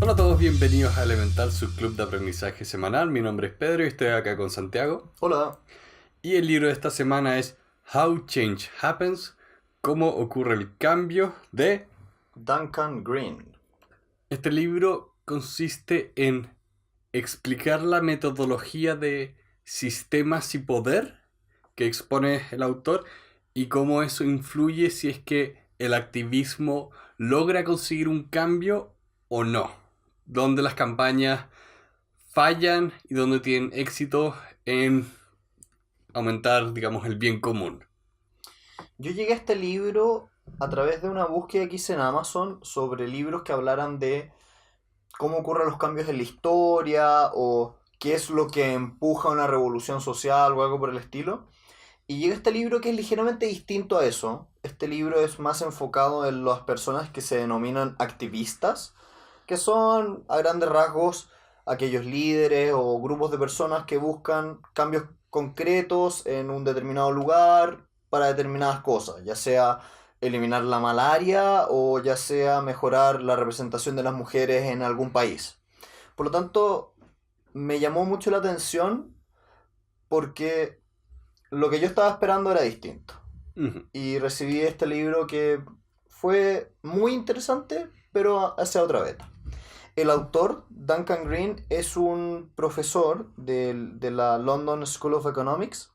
Hola a todos, bienvenidos a Elemental, su club de aprendizaje semanal. Mi nombre es Pedro y estoy acá con Santiago. Hola. Y el libro de esta semana es How Change Happens, cómo ocurre el cambio de... Duncan Green. Este libro consiste en explicar la metodología de sistemas y poder que expone el autor y cómo eso influye si es que el activismo logra conseguir un cambio o no. Dónde las campañas fallan y dónde tienen éxito en aumentar, digamos, el bien común. Yo llegué a este libro a través de una búsqueda que hice en Amazon sobre libros que hablaran de cómo ocurren los cambios en la historia o qué es lo que empuja una revolución social o algo por el estilo. Y llega este libro que es ligeramente distinto a eso. Este libro es más enfocado en las personas que se denominan activistas, que son a grandes rasgos aquellos líderes o grupos de personas que buscan cambios concretos en un determinado lugar para determinadas cosas, ya sea eliminar la malaria o ya sea mejorar la representación de las mujeres en algún país. Por lo tanto, me llamó mucho la atención porque lo que yo estaba esperando era distinto. Ujú. Y recibí este libro que fue muy interesante, pero hacia otra beta. El autor, Duncan Green, es un profesor de la London School of Economics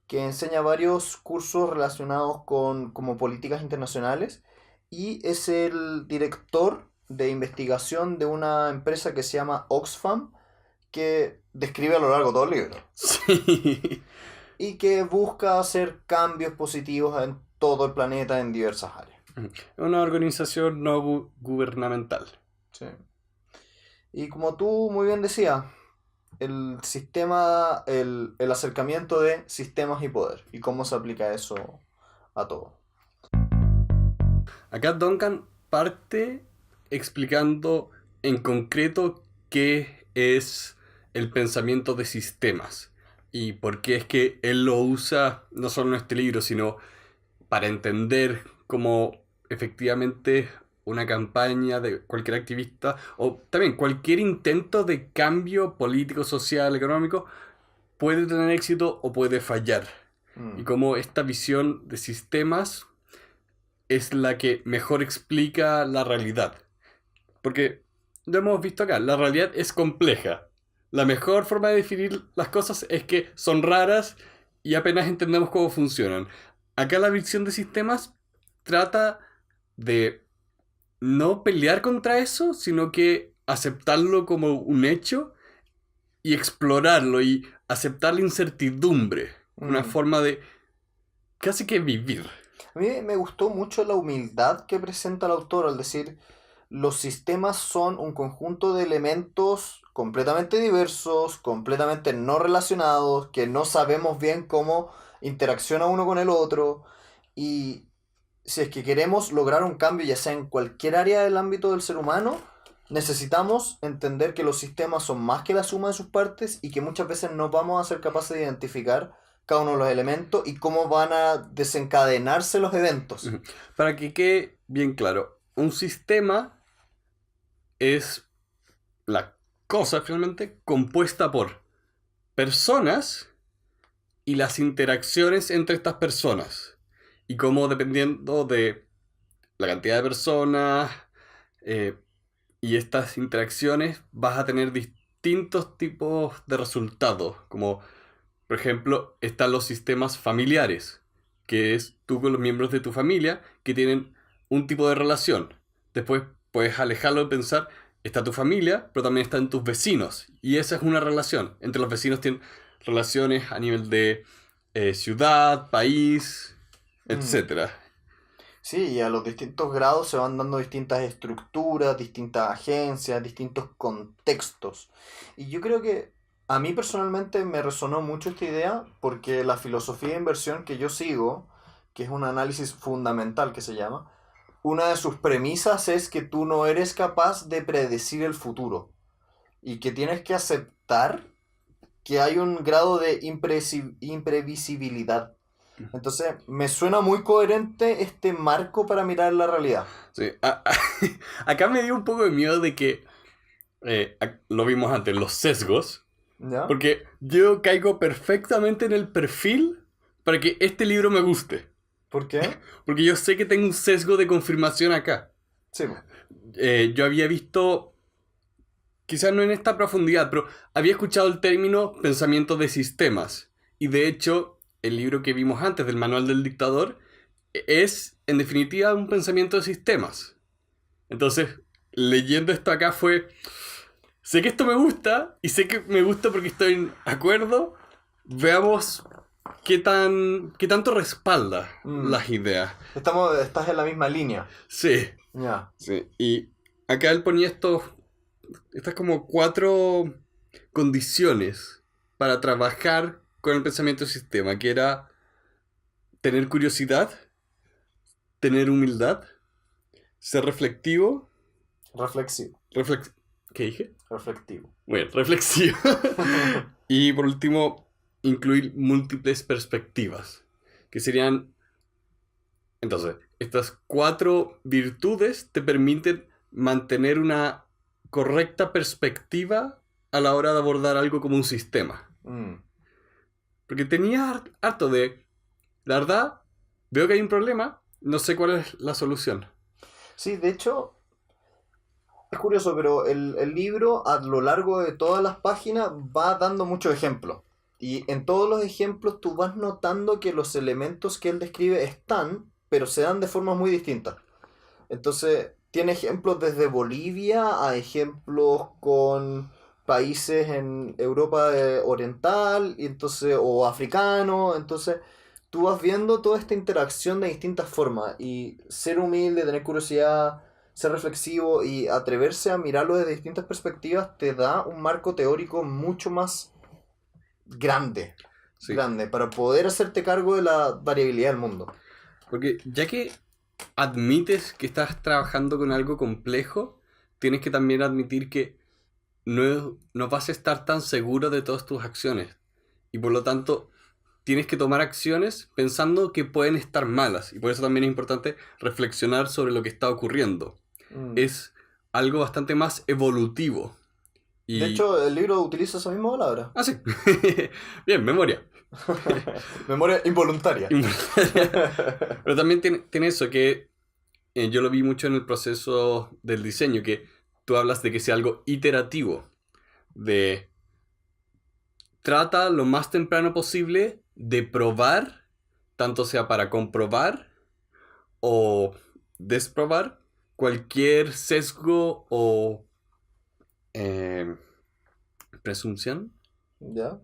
que enseña varios cursos relacionados con como políticas internacionales y es el director de investigación de una empresa que se llama Oxfam, que describe a lo largo todo el libro Sí. y que busca hacer cambios positivos en todo el planeta en diversas áreas. Una organización no gubernamental. Sí. Y como tú muy bien decías, el sistema, el acercamiento de sistemas y poder y cómo se aplica eso a todo. Acá Duncan parte explicando en concreto qué es el pensamiento de sistemas y por qué es que él lo usa no solo en este libro, sino para entender cómo efectivamente una campaña de cualquier activista o también cualquier intento de cambio político, social, económico puede tener éxito o puede fallar. Y Mm, cómo esta visión de sistemas es la que mejor explica la realidad. Porque lo hemos visto acá, la realidad es compleja. La mejor forma de definir las cosas es que son raras y apenas entendemos cómo funcionan. Acá la visión de sistemas trata de no pelear contra eso, sino que aceptarlo como un hecho y explorarlo y aceptar la incertidumbre. Una mm. forma de casi que vivir. A mí me gustó mucho la humildad que presenta el autor al decir, los sistemas son un conjunto de elementos completamente diversos, completamente no relacionados, que no sabemos bien cómo interacciona uno con el otro. Y si es que queremos lograr un cambio, ya sea en cualquier área del ámbito del ser humano, necesitamos entender que los sistemas son más que la suma de sus partes y que muchas veces no vamos a ser capaces de identificar cada uno de los elementos y cómo van a desencadenarse los eventos. Para que quede bien claro, un sistema es la cosa finalmente compuesta por personas y las interacciones entre estas personas. Y cómo dependiendo de la cantidad de personas eh, y estas interacciones vas a tener distintos tipos de resultados. Como por ejemplo están los sistemas familiares, que es tú con los miembros de tu familia que tienen un tipo de relación. Después puedes alejarlo de pensar, está tu familia, pero también están tus vecinos. Y esa es una relación. Entre los vecinos tienen relaciones a nivel de ciudad, país, Mm. etcétera. Sí, y a los distintos grados se van dando distintas estructuras, distintas agencias, distintos contextos. Y yo creo que a mí personalmente me resonó mucho esta idea porque la filosofía de inversión que yo sigo, que es un análisis fundamental que se llama, una de sus premisas es que tú no eres capaz de predecir el futuro y que tienes que aceptar que hay un grado de imprevisibilidad. Entonces, me suena muy coherente este marco para mirar la realidad. Sí. Acá me dio un poco de miedo de que lo vimos antes, los sesgos, ¿Ya? porque yo caigo perfectamente en el perfil para que este libro me guste, ¿Por qué? porque yo sé que tengo un sesgo de confirmación acá. Sí, po. Yo había visto, quizás no en esta profundidad, pero había escuchado el término pensamiento de sistemas. Y de hecho, el libro que vimos antes del Manual del Dictador es, en definitiva, un pensamiento de sistemas. Entonces, leyendo esto acá fue, sé que esto me gusta y sé que me gusta porque estoy en acuerdo. Veamos qué tanto respalda Mm. las ideas. Estás en la misma línea. Sí, Ya. sí. Y acá él ponía estas como 4 condiciones para trabajar con el pensamiento de sistema, que era tener curiosidad, tener humildad, ser reflectivo, Reflexivo. ¿Qué dije? Reflectivo. Bueno, reflexivo. Y por último, incluir múltiples perspectivas, que serían... Entonces, estas 4 virtudes te permiten mantener una correcta perspectiva a la hora de abordar algo como un sistema. Mm. Porque tenía harto de... La verdad, veo que hay un problema, no sé cuál es la solución. Sí, de hecho, es curioso, pero el libro a lo largo de todas las páginas va dando muchos ejemplos. Y en todos los ejemplos tú vas notando que los elementos que él describe están, pero se dan de formas muy distintas. Entonces, tiene ejemplos desde Bolivia a ejemplos con países en Europa oriental y entonces, o africano. Entonces, tú vas viendo toda esta interacción de distintas formas y ser humilde, tener curiosidad, ser reflexivo y atreverse a mirarlo desde distintas perspectivas te da un marco teórico mucho más grande, Sí, grande, para poder hacerte cargo de la variabilidad del mundo. porque ya que admites que estás trabajando con algo complejo, tienes que también admitir que no vas a estar tan seguro de todas tus acciones. Y por lo tanto, tienes que tomar acciones pensando que pueden estar malas. Y por eso también es importante reflexionar sobre lo que está ocurriendo. Mm. Es algo bastante más evolutivo. De Y... hecho, el libro utiliza esa misma palabra. Ah, sí. Bien, memoria. Memoria involuntaria. Pero también tiene eso que yo lo vi mucho en el proceso del diseño, que tú hablas de que sea algo iterativo, de trata lo más temprano posible de probar, tanto sea para comprobar o desprobar cualquier sesgo o eh, presunción. ¿Ya?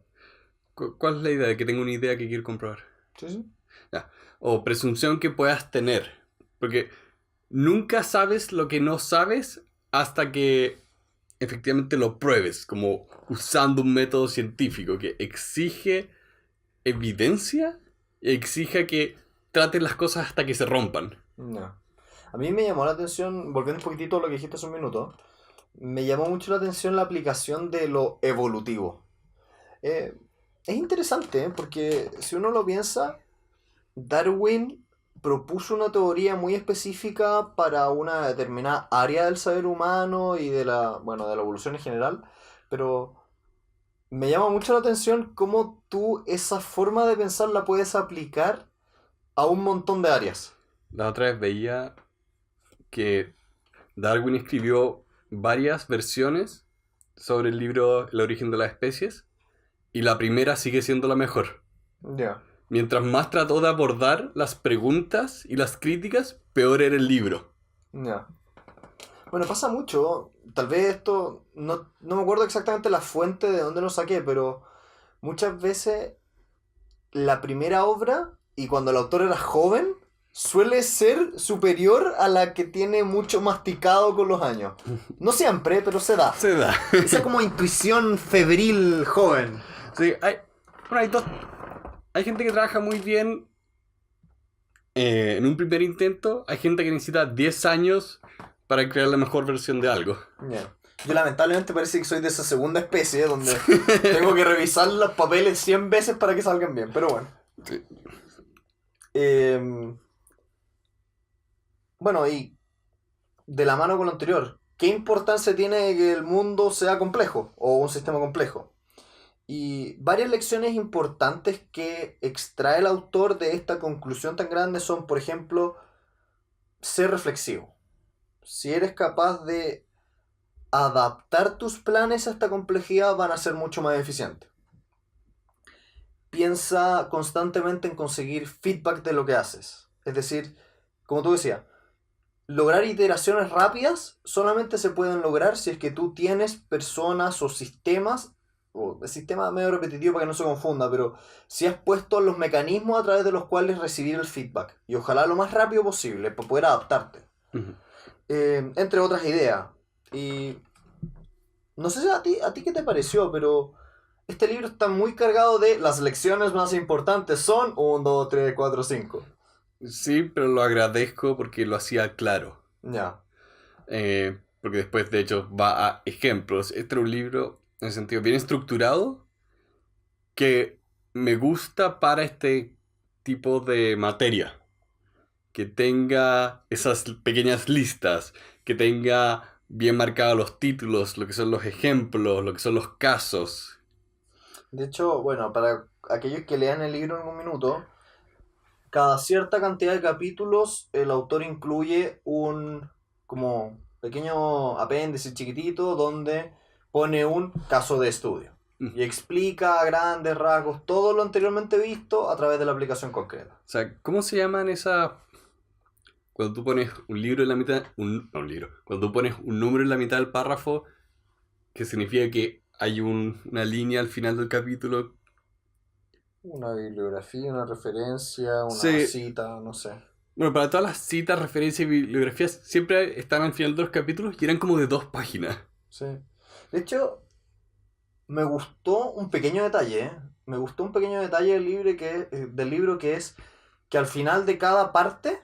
¿Cuál es la idea? De que tengo una idea que quiero comprobar. Sí, sí. Ya. O presunción que puedas tener. Porque nunca sabes lo que no sabes hasta que efectivamente lo pruebes, como usando un método científico que exige evidencia y exija que trates las cosas hasta que se rompan. No. A mí me llamó la atención, volviendo un poquitito a lo que dijiste hace un minuto, me llamó mucho la atención la aplicación de lo evolutivo. Eh, es interesante, ¿eh? Porque si uno lo piensa, Darwin propuso una teoría muy específica para una determinada área del saber humano y de la, bueno, de la evolución en general, pero me llama mucho la atención cómo tú esa forma de pensar la puedes aplicar a un montón de áreas. La otra vez veía que Darwin escribió varias versiones sobre el libro El origen de las especies y la primera sigue siendo la mejor. Ya. Mientras más trató de abordar las preguntas y las críticas, peor era el libro. Ya. Bueno, pasa mucho. Tal vez esto, no me acuerdo exactamente la fuente de dónde lo saqué, pero muchas veces la primera obra, y cuando el autor era joven, suele ser superior a la que tiene mucho masticado con los años. No siempre, pero se da. Se da. Esa como intuición febril joven. Sí, hay gente que trabaja muy bien en un primer intento. Hay gente que necesita 10 años para crear la mejor versión de algo. Ya. Yo lamentablemente parece que soy de esa segunda especie donde tengo que revisar los papeles 100 veces para que salgan bien, pero bueno. Sí. Bueno, y de la mano con lo anterior, ¿qué importancia tiene que el mundo sea complejo o un sistema complejo? Y varias lecciones importantes que extrae el autor de esta conclusión tan grande son, por ejemplo, ser reflexivo. Si eres capaz de adaptar tus planes a esta complejidad, van a ser mucho más eficientes. Piensa constantemente en conseguir feedback de lo que haces. Es decir, como tú decías, lograr iteraciones rápidas solamente se pueden lograr si es que tú tienes personas o sistemas, o el sistema medio repetitivo para que no se confunda, pero si has puesto los mecanismos a través de los cuales recibir el feedback, y ojalá lo más rápido posible para poder adaptarte. Ujú. Entre otras ideas. Y no sé si a ti qué te pareció, pero este libro está muy cargado de las lecciones más importantes son 1, 2, 3, 4, 5. Sí, pero lo agradezco porque lo hacía claro. Ya. Porque después, de hecho, va a ejemplos. Este es un libro, en el sentido, bien estructurado, que me gusta para este tipo de materia. Que tenga esas pequeñas listas, que tenga bien marcados los títulos, lo que son los ejemplos, lo que son los casos. De hecho, bueno, para aquellos que lean el libro en un minuto, cada cierta cantidad de capítulos el autor incluye un como pequeño apéndice chiquitito donde pone un caso de estudio y explica a grandes rasgos todo lo anteriormente visto a través de la aplicación concreta. O sea, ¿cómo se llaman esas? Cuando tú pones un libro en la mitad, no un libro, cuando tú pones un número en la mitad del párrafo, que significa que hay una línea al final del capítulo. Una bibliografía, una referencia, una Sí. cita, no sé. Bueno, para todas las citas, referencias y bibliografías siempre están al final de los capítulos y eran como de 2 páginas. Sí. De hecho, me gustó un pequeño detalle, ¿eh? Me gustó un pequeño detalle del libro que es que al final de cada parte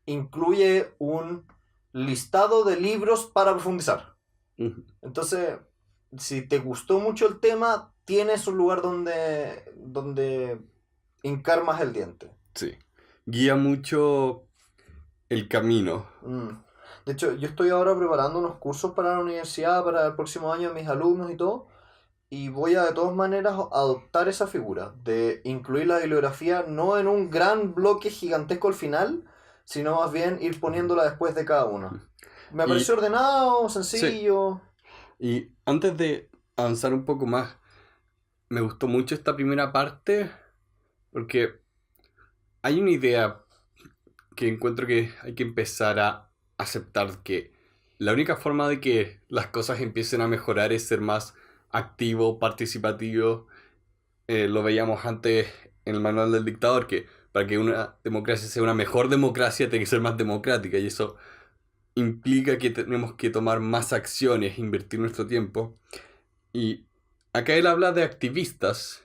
incluye un listado de libros para profundizar. Ujú. Entonces, si te gustó mucho el tema, tienes un lugar donde hincar más el diente. Sí. Guía mucho el camino. De hecho, yo estoy ahora preparando unos cursos para la universidad, para el próximo año, mis alumnos y todo, y voy a de todas maneras adoptar esa figura, de incluir la bibliografía no en un gran bloque gigantesco al final, sino más bien ir poniéndola después de cada uno. Me Y- pareció ordenado, sencillo. Y antes de avanzar un poco más, me gustó mucho esta primera parte porque hay una idea que encuentro que hay que empezar a aceptar, que la única forma de que las cosas empiecen a mejorar es ser más activo, participativo. Lo veíamos antes en el manual del dictador, que para que una democracia sea una mejor democracia tiene que ser más democrática, y eso implica que tenemos que tomar más acciones, invertir nuestro tiempo. Y acá él habla de activistas,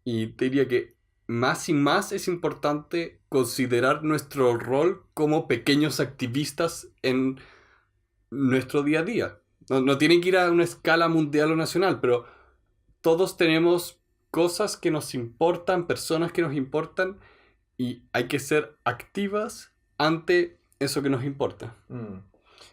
y te diría que más y más es importante considerar nuestro rol como pequeños activistas en nuestro día a día. No tiene que ir a una escala mundial o nacional, pero todos tenemos cosas que nos importan, personas que nos importan, y hay que ser activas ante eso que nos importa.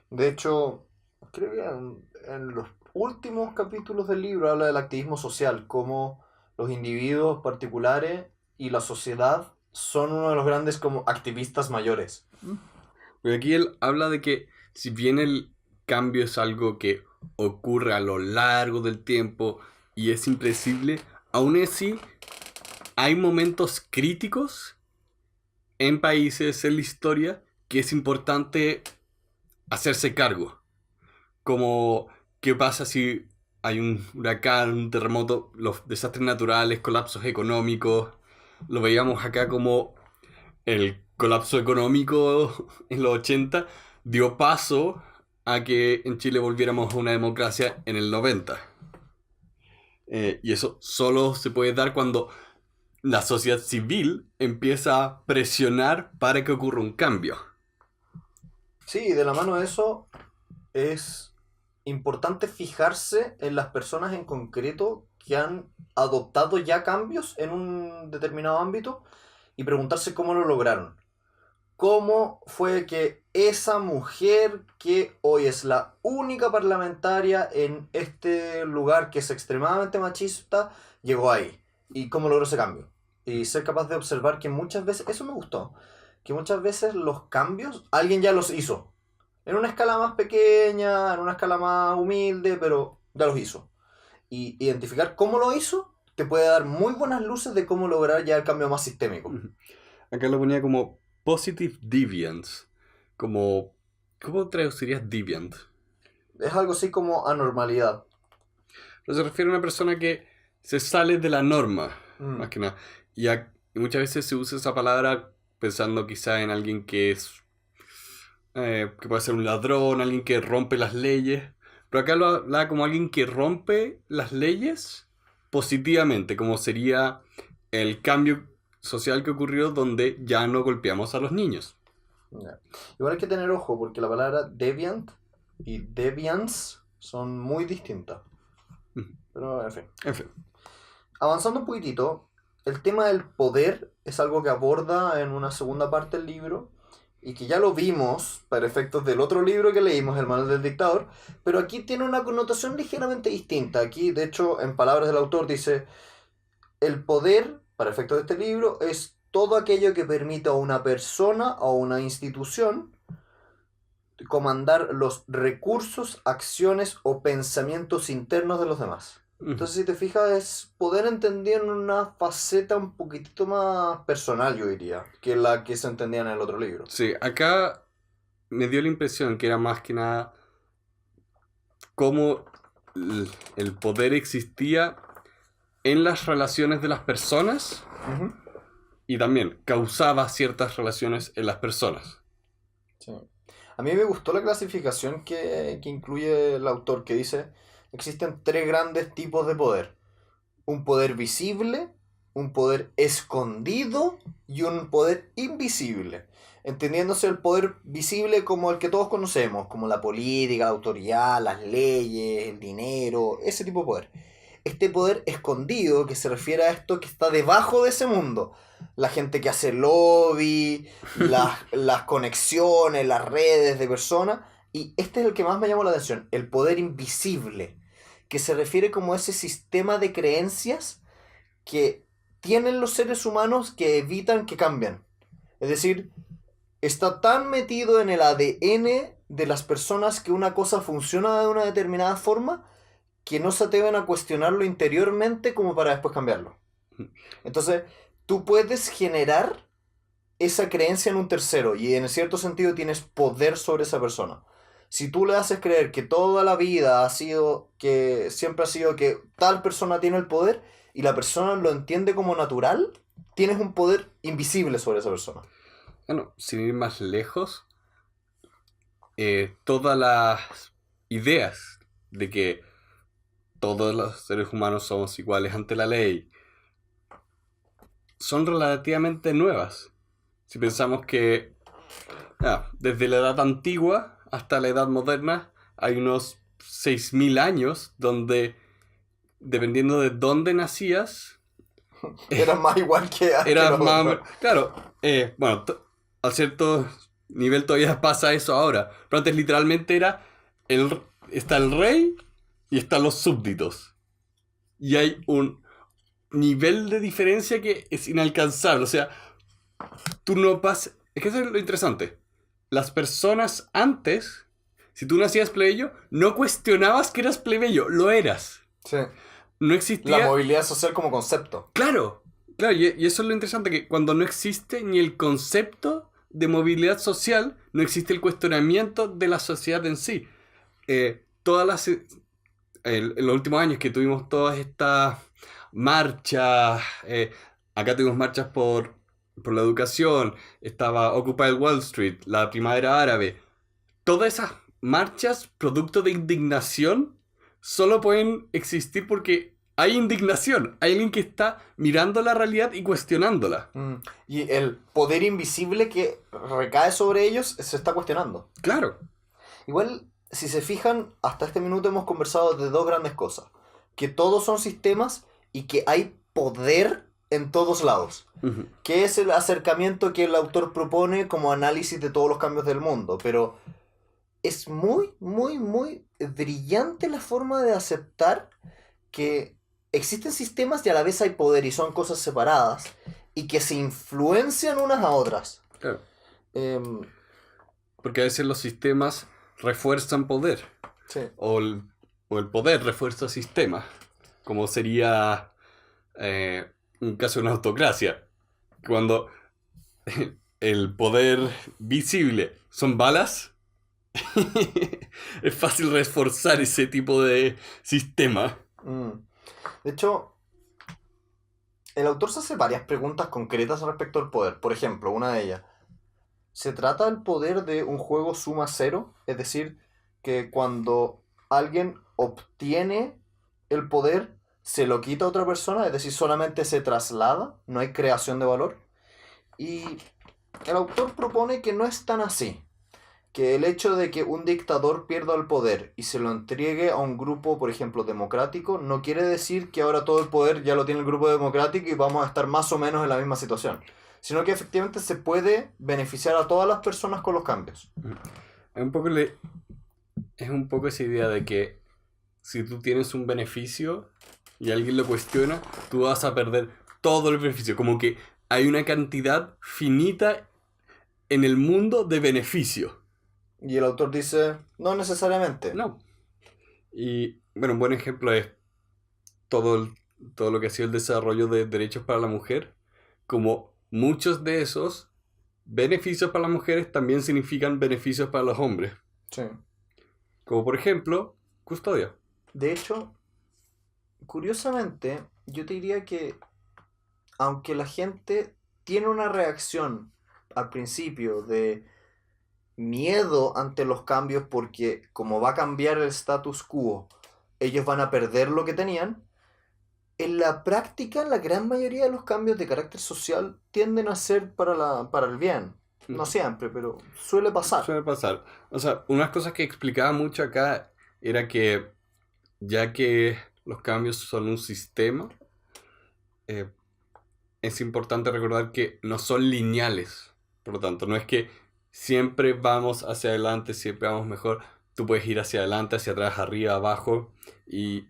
De hecho, creo que en los últimos capítulos del libro habla del activismo social, cómo los individuos particulares y la sociedad son uno de los grandes como activistas mayores. Porque aquí él habla de que si bien el cambio es algo que ocurre a lo largo del tiempo y es impredecible, aún así hay momentos críticos en países, en la historia, que es importante hacerse cargo. Como qué pasa si hay un huracán, un terremoto, los desastres naturales, colapsos económicos. Lo veíamos acá como el colapso económico en los 80 dio paso a que en Chile volviéramos a una democracia en el 90. Y eso solo se puede dar cuando la sociedad civil empieza a presionar para que ocurra un cambio. Sí, de la mano de eso es importante fijarse en las personas en concreto que han adoptado ya cambios en un determinado ámbito y preguntarse cómo lo lograron. cómo fue que esa mujer que hoy es la única parlamentaria en este lugar que es extremadamente machista, llegó ahí. Y cómo logró ese cambio. Y ser capaz de observar que muchas veces, eso me gustó, que muchas veces los cambios alguien ya los hizo. En una escala más pequeña, en una escala más humilde, pero ya los hizo. Y identificar cómo lo hizo te puede dar muy buenas luces de cómo lograr ya el cambio más sistémico. Acá lo ponía como positive deviance. Como, ¿cómo traducirías deviant? Es algo así como anormalidad. Pero se refiere a una persona que se sale de la norma, más Mm. que nada. Y muchas veces se usa esa palabra pensando quizá en alguien que es que puede ser un ladrón, alguien que rompe las leyes. Pero acá lo habla como alguien que rompe las leyes positivamente, como sería el cambio social que ocurrió donde ya no golpeamos a los niños. Ya. Igual hay que tener ojo porque la palabra deviant y deviance son muy distintas. Pero en fin. En fin. Avanzando un poquitito, el tema del poder es algo que aborda en una segunda parte del libro y que ya lo vimos para efectos del otro libro que leímos, El Manual del Dictador, pero aquí tiene una connotación ligeramente distinta. Aquí, de hecho, en palabras del autor dice, el poder, para efectos de este libro, es todo aquello que permita a una persona o a una institución comandar los recursos, acciones o pensamientos internos de los demás. Entonces, si te fijas, es poder entender en una faceta un poquitito más personal, yo diría, que la que se entendía en el otro libro. Sí, acá me dio la impresión que era más que nada cómo el poder existía en las relaciones de las personas Ujú. y también causaba ciertas relaciones en las personas. Sí. A mí me gustó la clasificación que incluye el autor, que dice, existen tres grandes tipos de poder. Un poder visible, un poder escondido y un poder invisible. Entendiéndose el poder visible como el que todos conocemos, como la política, la autoridad, las leyes, el dinero, ese tipo de poder. Este poder escondido, que se refiere a esto que está debajo de ese mundo. La gente que hace lobby, las conexiones, las redes de personas. Y este es el que más me llamó la atención, el poder invisible, que se refiere como a ese sistema de creencias que tienen los seres humanos que evitan que cambien. Es decir, está tan metido en el ADN de las personas que una cosa funciona de una determinada forma que no se atreven a cuestionarlo interiormente como para después cambiarlo. Entonces, tú puedes generar esa creencia en un tercero y en cierto sentido tienes poder sobre esa persona. Si tú le haces creer que toda la vida ha sido, que siempre ha sido que tal persona tiene el poder y la persona lo entiende como natural, tienes un poder invisible sobre esa persona. Bueno, sin ir más lejos, todas las ideas de que todos los seres humanos somos iguales ante la ley son relativamente nuevas. Si pensamos que desde la edad antigua hasta la edad moderna hay unos 6.000 años donde, dependiendo de dónde nacías, Eras más igual que eras los más... otros. Claro, bueno, a cierto nivel todavía pasa eso ahora, pero antes literalmente está el rey y están los súbditos. Y hay un nivel de diferencia que es inalcanzable. O sea, tú no pasas... Es que eso es lo interesante. Las personas antes, si tú nacías plebeyo, no cuestionabas que eras plebeyo, lo eras. Sí. No La existía... movilidad social como concepto. Claro, y eso es lo interesante, que cuando no existe ni el concepto de movilidad social, no existe el cuestionamiento de la sociedad en sí. En los últimos años que tuvimos todas estas marchas, acá tuvimos marchas por la educación, estaba Occupy Wall Street, la primavera árabe, todas esas marchas, producto de indignación, solo pueden existir porque hay indignación, hay alguien que está mirando la realidad y cuestionándola. Y el poder invisible que recae sobre ellos se está cuestionando. Claro. Igual, si se fijan, hasta este minuto hemos conversado de dos grandes cosas. Que todos son sistemas y que hay poder en todos lados, Ujú. que es el acercamiento que el autor propone como análisis de todos los cambios del mundo, pero es muy, muy, muy brillante la forma de aceptar que existen sistemas y a la vez hay poder y son cosas separadas y que se influencian unas a otras. Claro. Em, Porque a veces los sistemas refuerzan poder. sí. O el poder refuerza sistemas. Como sería un caso de una autocracia. Cuando el poder visible son balas, es fácil reforzar ese tipo de sistema. Mm. De hecho, el autor se hace varias preguntas concretas respecto al poder. Por ejemplo, una de ellas. ¿Se trata el poder de un juego suma cero? Es decir, que cuando alguien obtiene el poder, se lo quita a otra persona, es decir, solamente se traslada, no hay creación de valor. Y el autor propone que no es tan así, que el hecho de que un dictador pierda el poder y se lo entregue a un grupo, por ejemplo, democrático, no quiere decir que ahora todo el poder ya lo tiene el grupo democrático y vamos a estar más o menos en la misma situación, sino que efectivamente se puede beneficiar a todas las personas con los cambios. Es un poco, es un poco esa idea de que si tú tienes un beneficio y alguien lo cuestiona, tú vas a perder todo el beneficio. Como que hay una cantidad finita en el mundo de beneficio. Y el autor dice, no necesariamente. No. Y bueno, un buen ejemplo es todo, todo lo que ha sido el desarrollo de derechos para la mujer. Como muchos de esos beneficios para las mujeres también significan beneficios para los hombres. Sí. Como por ejemplo, custodia. De hecho, curiosamente, yo te diría que aunque la gente tiene una reacción al principio de miedo ante los cambios porque como va a cambiar el status quo, ellos van a perder lo que tenían, en la práctica la gran mayoría de los cambios de carácter social tienden a ser para el bien. No siempre, pero suele pasar. Suele pasar. O sea, unas cosas que explicaba mucho acá era que ya que los cambios son un sistema, eh, es importante recordar que no son lineales. Por lo tanto, no es que siempre vamos hacia adelante, siempre vamos mejor. Tú puedes ir hacia adelante, hacia atrás, arriba, abajo. Y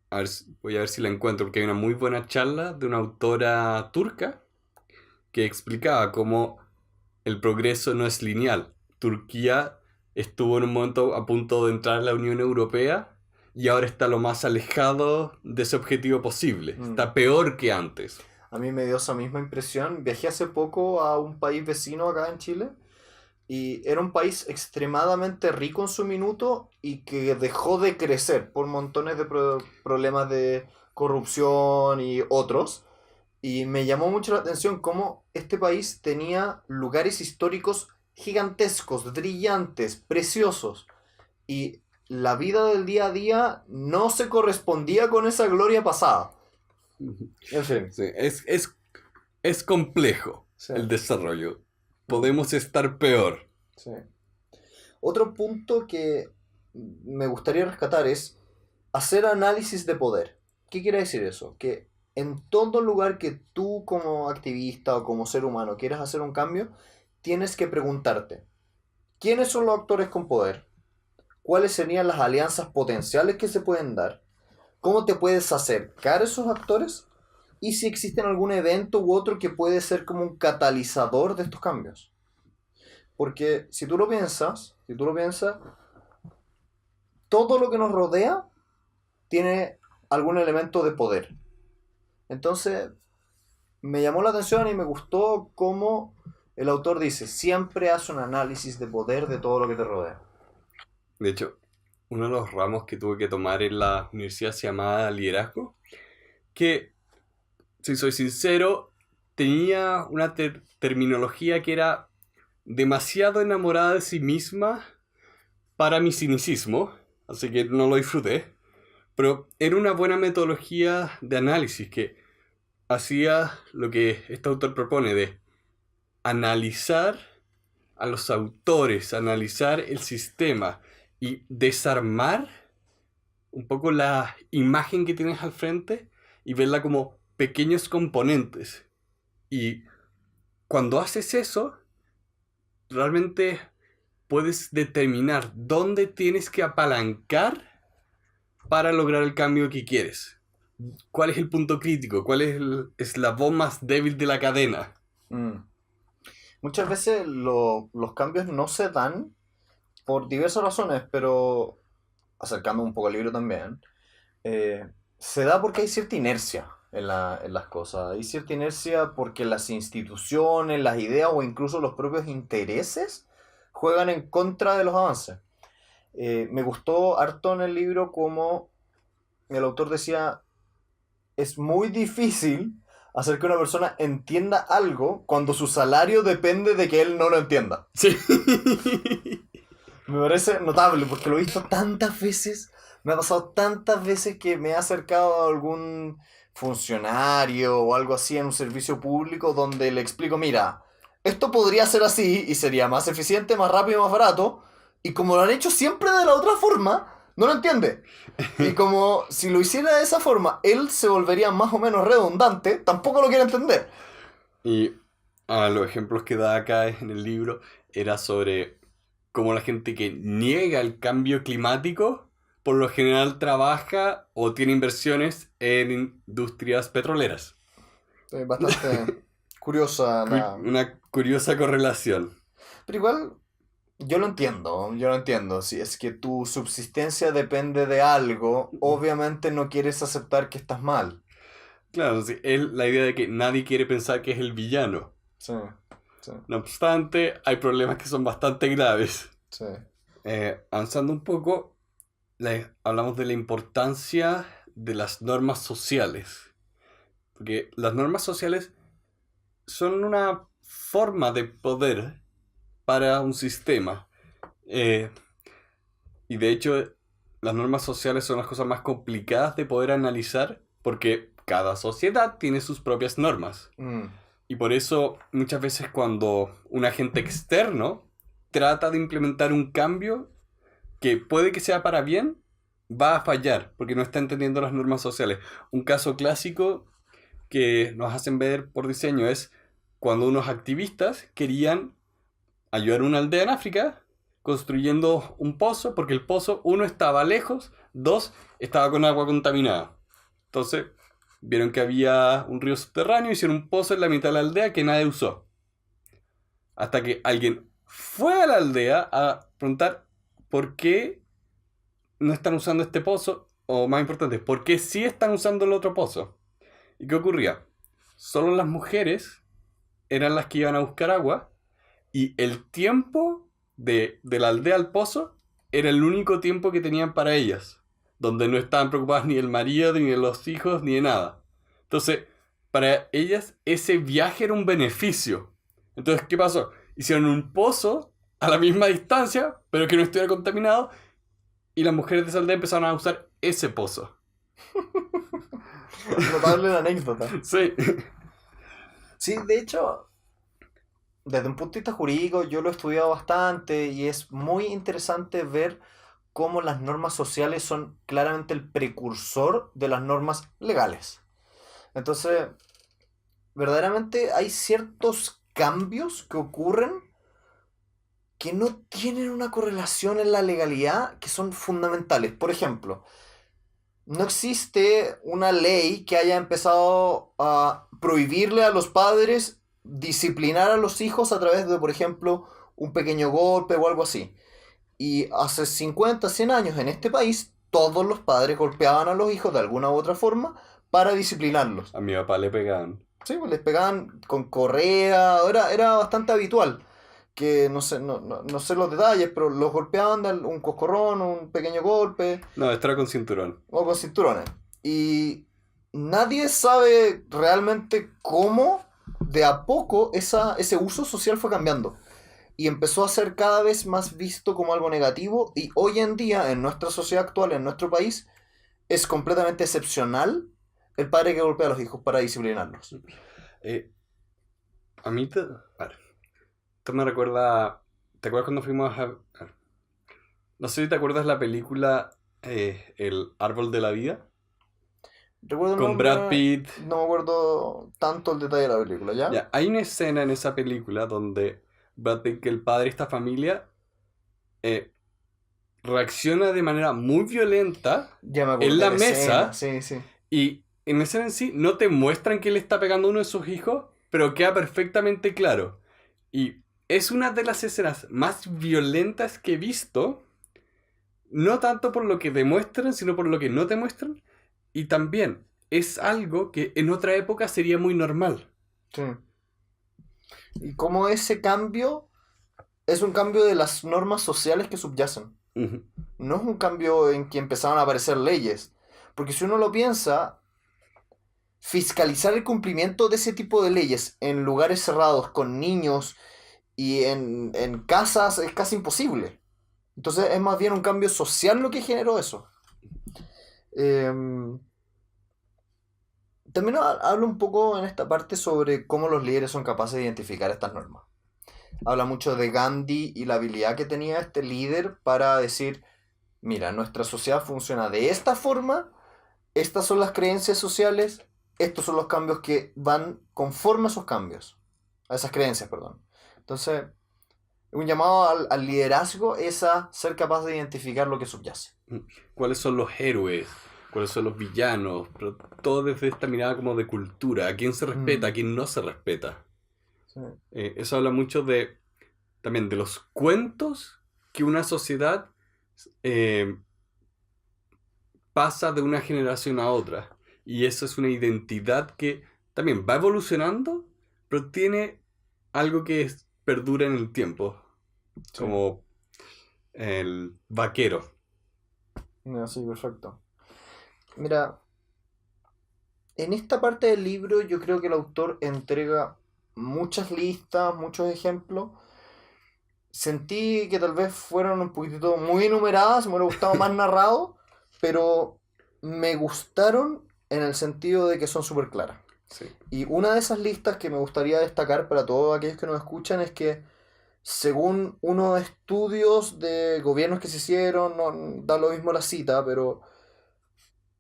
a ver, voy a ver si la encuentro, porque hay una muy buena charla de una autora turca que explicaba cómo el progreso no es lineal. Turquía estuvo en un momento a punto de entrar a la Unión Europea y ahora está lo más alejado de ese objetivo posible. Está peor que antes. A mí me dio esa misma impresión. Viajé hace poco a un país vecino acá en Chile y era un país extremadamente rico en su minuto y que dejó de crecer por montones de problemas de corrupción y otros. Y me llamó mucho la atención cómo este país tenía lugares históricos gigantescos, brillantes, preciosos. Y la vida del día a día no se correspondía con esa gloria pasada. En fin. Sí, es complejo Sí. el desarrollo. Podemos estar peor. Sí. Otro punto que me gustaría rescatar es hacer análisis de poder. ¿Qué quiere decir eso? Que en todo lugar que tú como activista o como ser humano quieras hacer un cambio, tienes que preguntarte, ¿quiénes son los actores con poder? ¿Cuáles serían las alianzas potenciales que se pueden dar? ¿Cómo te puedes acercar a esos actores? Y si existe algún evento u otro que puede ser como un catalizador de estos cambios. Porque si tú lo piensas, todo lo que nos rodea tiene algún elemento de poder. Entonces, me llamó la atención y me gustó cómo el autor dice, siempre haz un análisis de poder de todo lo que te rodea. De hecho, uno de los ramos que tuve que tomar en la universidad se llamaba liderazgo, que, si soy sincero, tenía una terminología que era demasiado enamorada de sí misma para mi cinicismo, así que no lo disfruté. Pero era una buena metodología de análisis que hacía lo que este autor propone de analizar a los autores, analizar el sistema y desarmar un poco la imagen que tienes al frente y verla como pequeños componentes. Y cuando haces eso, realmente puedes determinar dónde tienes que apalancar para lograr el cambio que quieres. ¿Cuál es el punto crítico? ¿Cuál es el eslabón más débil de la cadena? Muchas veces los cambios no se dan por diversas razones, pero acercando un poco al libro también, se da porque hay cierta inercia en las cosas. Hay cierta inercia porque las instituciones, las ideas o incluso los propios intereses juegan en contra de los avances. Me gustó harto en el libro como el autor decía, es muy difícil hacer que una persona entienda algo cuando su salario depende de que él no lo entienda. Sí. Me parece notable porque lo he visto tantas veces, me ha pasado tantas veces que me he acercado a algún funcionario o algo así en un servicio público donde le explico, mira, esto podría ser así y sería más eficiente, más rápido, más barato, y como lo han hecho siempre de la otra forma, no lo entiende. Y como si lo hiciera de esa forma, él se volvería más o menos redundante, tampoco lo quiere entender. Y los ejemplos que da acá en el libro era sobre cómo la gente que niega el cambio climático por lo general trabaja o tiene inversiones en industrias petroleras. Bastante curiosa Una curiosa correlación. Pero igual, yo lo entiendo. Si es que tu subsistencia depende de algo, obviamente no quieres aceptar que estás mal. Claro, sí, es la idea de que nadie quiere pensar que es el villano. Sí, sí, No obstante, hay problemas que son bastante graves. sí. Avanzando un poco, hablamos de la importancia de las normas sociales. Porque las normas sociales son una forma de poder para un sistema. Y de hecho, las normas sociales son las cosas más complicadas de poder analizar porque cada sociedad tiene sus propias normas. Y por eso muchas veces cuando un agente externo trata de implementar un cambio que puede que sea para bien, va a fallar porque no está entendiendo las normas sociales. Un caso clásico que nos hacen ver por diseño es cuando unos activistas querían ayudar a una aldea en África construyendo un pozo porque el pozo, uno, estaba lejos, dos, estaba con agua contaminada. Entonces vieron que había un río subterráneo, hicieron un pozo en la mitad de la aldea que nadie usó. Hasta que alguien fue a la aldea a preguntar por qué no están usando este pozo, o más importante, por qué sí están usando el otro pozo. ¿Y qué ocurría? Solo las mujeres eran las que iban a buscar agua y el tiempo de la aldea al pozo era el único tiempo que tenían para ellas, donde no estaban preocupadas ni del marido, ni de los hijos, ni de nada. Entonces, para ellas ese viaje era un beneficio. Entonces, ¿qué pasó? Hicieron un pozo a la misma distancia, pero que no estuviera contaminado, y las mujeres de esa aldea empezaron a usar ese pozo. Notable la anécdota. Sí. Sí, de hecho, desde un punto de vista jurídico, yo lo he estudiado bastante y es muy interesante ver cómo las normas sociales son claramente el precursor de las normas legales. Entonces, verdaderamente hay ciertos cambios que ocurren que no tienen una correlación en la legalidad que son fundamentales. Por ejemplo, no existe una ley que haya empezado a prohibirle a los padres disciplinar a los hijos a través de, por ejemplo, un pequeño golpe o algo así. Y hace 50, 100 años en este país, todos los padres golpeaban a los hijos de alguna u otra forma para disciplinarlos. A mi papá le pegaban. Sí, pues les pegaban con correa, era bastante habitual. Que no sé, no sé los detalles, pero los golpeaban de un coscorrón, un pequeño golpe, No, esto era con cinturón. o con cinturones. Y nadie sabe realmente cómo de a poco ese uso social fue cambiando. Y empezó a ser cada vez más visto como algo negativo. Y hoy en día, en nuestra sociedad actual, en nuestro país, es completamente excepcional el padre que golpea a los hijos para disciplinarlos. A mí, a ver, esto me recuerda. ¿Te acuerdas cuando fuimos a ver, no sé si te acuerdas la película El Árbol de la Vida? Recuerdo el con Brad nombre, Pitt. no me acuerdo tanto el detalle de la película, ¿ya? Ya, hay una escena en esa película donde Brad Pitt, que el padre de esta familia, eh, reacciona de manera muy violenta Ya me en acordé de la la escena, mesa sí, sí. y en la escena en sí no te muestran que le está pegando a uno de sus hijos, pero queda perfectamente claro. Y es una de las escenas más violentas que he visto, no tanto por lo que demuestran, sino por lo que no te muestran. Y también es algo que en otra época sería muy normal. Sí. Y cómo ese cambio es un cambio de las normas sociales que subyacen. Ujú. No es un cambio en que empezaron a aparecer leyes. Porque si uno lo piensa, fiscalizar el cumplimiento de ese tipo de leyes en lugares cerrados, con niños y en casas, es casi imposible. Entonces es más bien un cambio social lo que generó eso. Em, También hablo un poco en esta parte sobre cómo los líderes son capaces de identificar estas normas. Habla mucho de Gandhi y la habilidad que tenía este líder para decir, mira, nuestra sociedad funciona de esta forma, estas son las creencias sociales, estos son los cambios que van conforme a esos cambios, a esas creencias, perdón. Entonces, un llamado al liderazgo es a ser capaz de identificar lo que subyace. ¿Cuáles son los héroes? ¿Cuáles son los villanos? Pero todo desde esta mirada como de cultura. ¿A quién se respeta? ¿A Mm, quién no se respeta? sí, Eso habla mucho de también de los cuentos que una sociedad eh, pasa de una generación a otra. Y eso es una identidad que también va evolucionando, pero tiene algo que perdura en el tiempo, sí. como el vaquero. No, sí, perfecto. Mira, en esta parte del libro yo creo que el autor entrega muchas listas, muchos ejemplos. Sentí que tal vez fueron un poquitito muy enumeradas, me hubiera gustado más narrado, pero me gustaron en el sentido de que son súper claras. Sí. Y una de esas listas que me gustaría destacar para todos aquellos que nos escuchan es que según unos estudios de gobiernos que se hicieron, no da lo mismo la cita, pero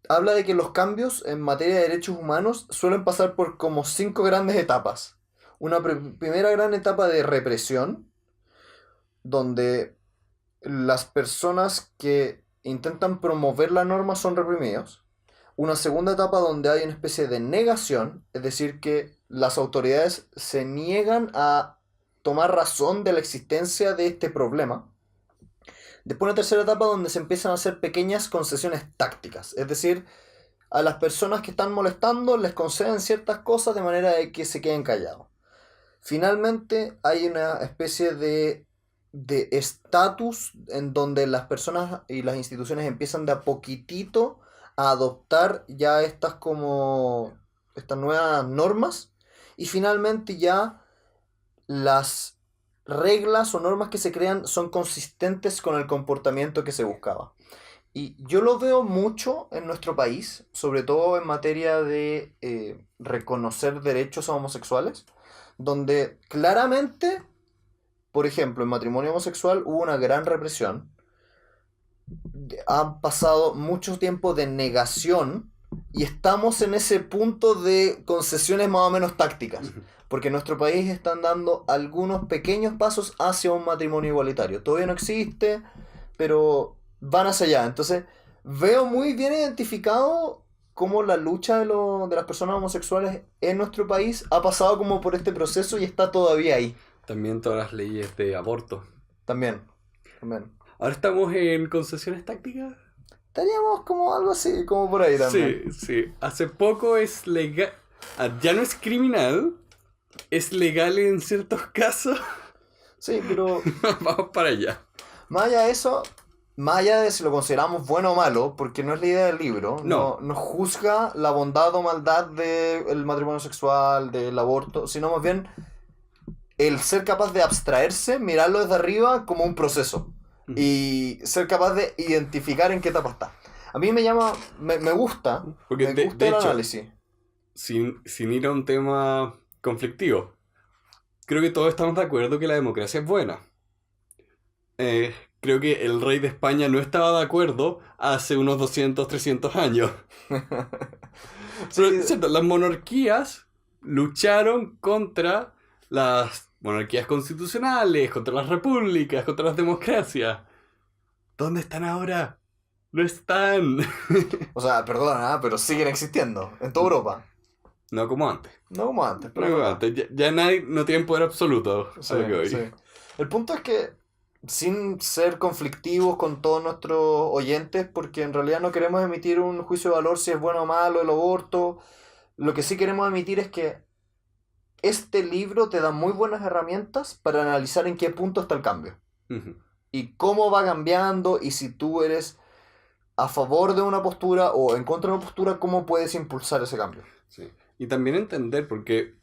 habla de que los cambios en materia de derechos humanos suelen pasar por como cinco grandes etapas. Una primera gran etapa de represión, donde las personas que intentan promover la norma son reprimidos. Una segunda etapa donde hay una especie de negación, es decir, que las autoridades se niegan a tomar razón de la existencia de este problema. Después una tercera etapa donde se empiezan a hacer pequeñas concesiones tácticas, es decir, a las personas que están molestando les conceden ciertas cosas de manera de que se queden callados. Finalmente hay una especie de estatus en donde las personas y las instituciones empiezan de a poquitito a adoptar ya estas nuevas normas y finalmente ya las reglas o normas que se crean son consistentes con el comportamiento que se buscaba. Y yo lo veo mucho en nuestro país, sobre todo en materia de reconocer derechos a homosexuales, donde claramente, por ejemplo, en matrimonio homosexual hubo una gran represión, han pasado mucho tiempo de negación y estamos en ese punto de concesiones más o menos tácticas, porque en nuestro país están dando algunos pequeños pasos hacia un matrimonio igualitario. Todavía no existe, pero van hacia allá. Entonces, veo muy bien identificado cómo la lucha de las personas homosexuales en nuestro país ha pasado como por este proceso y está todavía ahí. También todas las leyes de aborto. También, también. Ahora estamos en concesiones tácticas. Estaríamos como algo así, como por ahí también. Sí, sí. Hace poco es legal. Ya no es criminal. Es legal en ciertos casos. Sí, pero Vamos para allá. más allá de eso, más allá de si lo consideramos bueno o malo, porque no es la idea del libro, No. no juzga la bondad o maldad del matrimonio sexual, del aborto, sino más bien el ser capaz de abstraerse, mirarlo desde arriba como un proceso y ser capaz de identificar en qué etapa está. A mí me gusta, Porque me de gusta el hecho, análisis. sin ir a un tema conflictivo, creo que todos estamos de acuerdo que la democracia es buena. creo que el rey de España no estaba de acuerdo hace unos 200, 300 años. Pero, Sí, ¿cierto? Las monarquías lucharon contra las monarquías constitucionales, contra las repúblicas, contra las democracias. ¿Dónde están ahora? No están. o sea, perdona, pero siguen existiendo en toda Europa. No como antes. No como antes, No pero es como verdad. antes. Ya nadie no tiene poder absoluto. Sí, A lo que voy. sí. El punto es que, sin ser conflictivos con todos nuestros oyentes, porque en realidad no queremos emitir un juicio de valor si es bueno o malo el aborto, lo que sí queremos emitir es que este libro te da muy buenas herramientas para analizar en qué punto está el cambio Ujú. y cómo va cambiando y si tú eres a favor de una postura o en contra de una postura, cómo puedes impulsar ese cambio. Sí. Y también entender, porque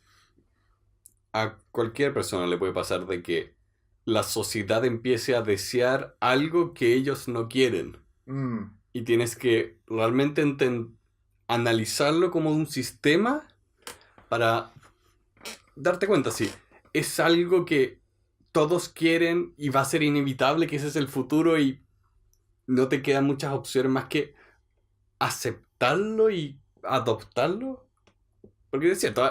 a cualquier persona le puede pasar de que la sociedad empiece a desear algo que ellos no quieren. Mm, Y tienes que realmente analizarlo como un sistema para darte cuenta si es algo que todos quieren y va a ser inevitable, que ese es el futuro y no te quedan muchas opciones más que aceptarlo y adoptarlo. Porque es cierto,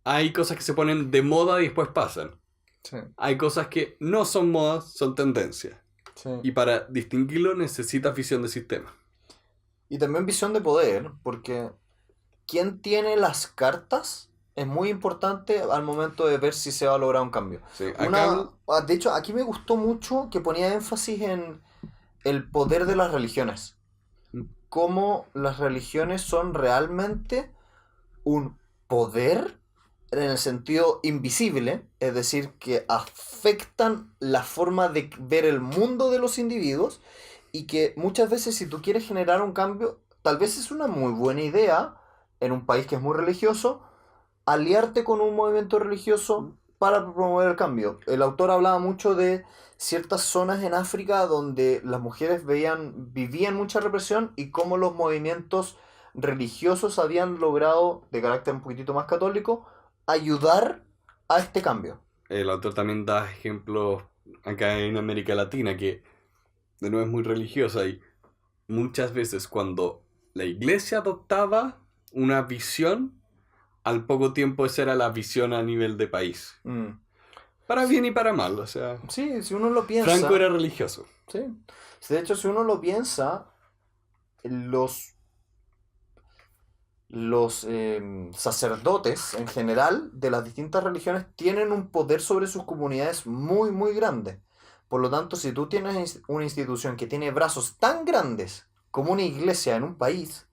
hay cosas que se ponen de moda y después pasan. sí, Hay cosas que no son modas, son tendencias. sí. Y para distinguirlo necesitas visión de sistema. Y también visión de poder, porque quién tiene las cartas es muy importante al momento de ver si se va a lograr un cambio. Sí, acá De hecho, aquí me gustó mucho que ponía énfasis en el poder de las religiones. Cómo las religiones son realmente un poder en el sentido invisible, es decir, que afectan la forma de ver el mundo de los individuos y que muchas veces si tú quieres generar un cambio, tal vez es una muy buena idea en un país que es muy religioso, aliarte con un movimiento religioso para promover el cambio. El autor hablaba mucho de ciertas zonas en África donde las mujeres vivían mucha represión y cómo los movimientos religiosos habían logrado, de carácter un poquitito más católico, ayudar a este cambio. el autor también da ejemplos acá en América Latina que de nuevo es muy religiosa y muchas veces cuando la iglesia adoptaba una visión, al poco tiempo esa era la visión a nivel de país. Mm. Para bien y para mal, o sea, Sí, si uno lo piensa. Franco era religioso. Sí. De hecho, si uno lo piensa, los sacerdotes en general de las distintas religiones tienen un poder sobre sus comunidades muy, muy grande. Por lo tanto, si tú tienes una institución que tiene brazos tan grandes como una iglesia en un país,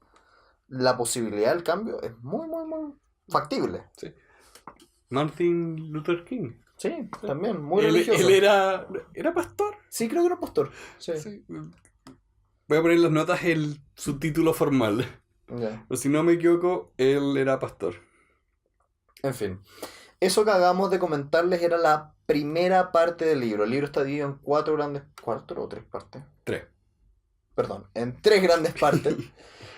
la posibilidad del cambio es muy, muy, muy factible. Sí. Martin Luther King. Sí, también, muy Él religioso. era pastor. Sí, creo que era pastor. Sí. Sí. Voy a poner en las notas su título formal. Ya. Pero si no me equivoco, él era pastor. En fin. Eso que acabamos de comentarles era la primera parte del libro. El libro está dividido en ¿cuatro o tres partes? 3. Perdón, en tres grandes partes.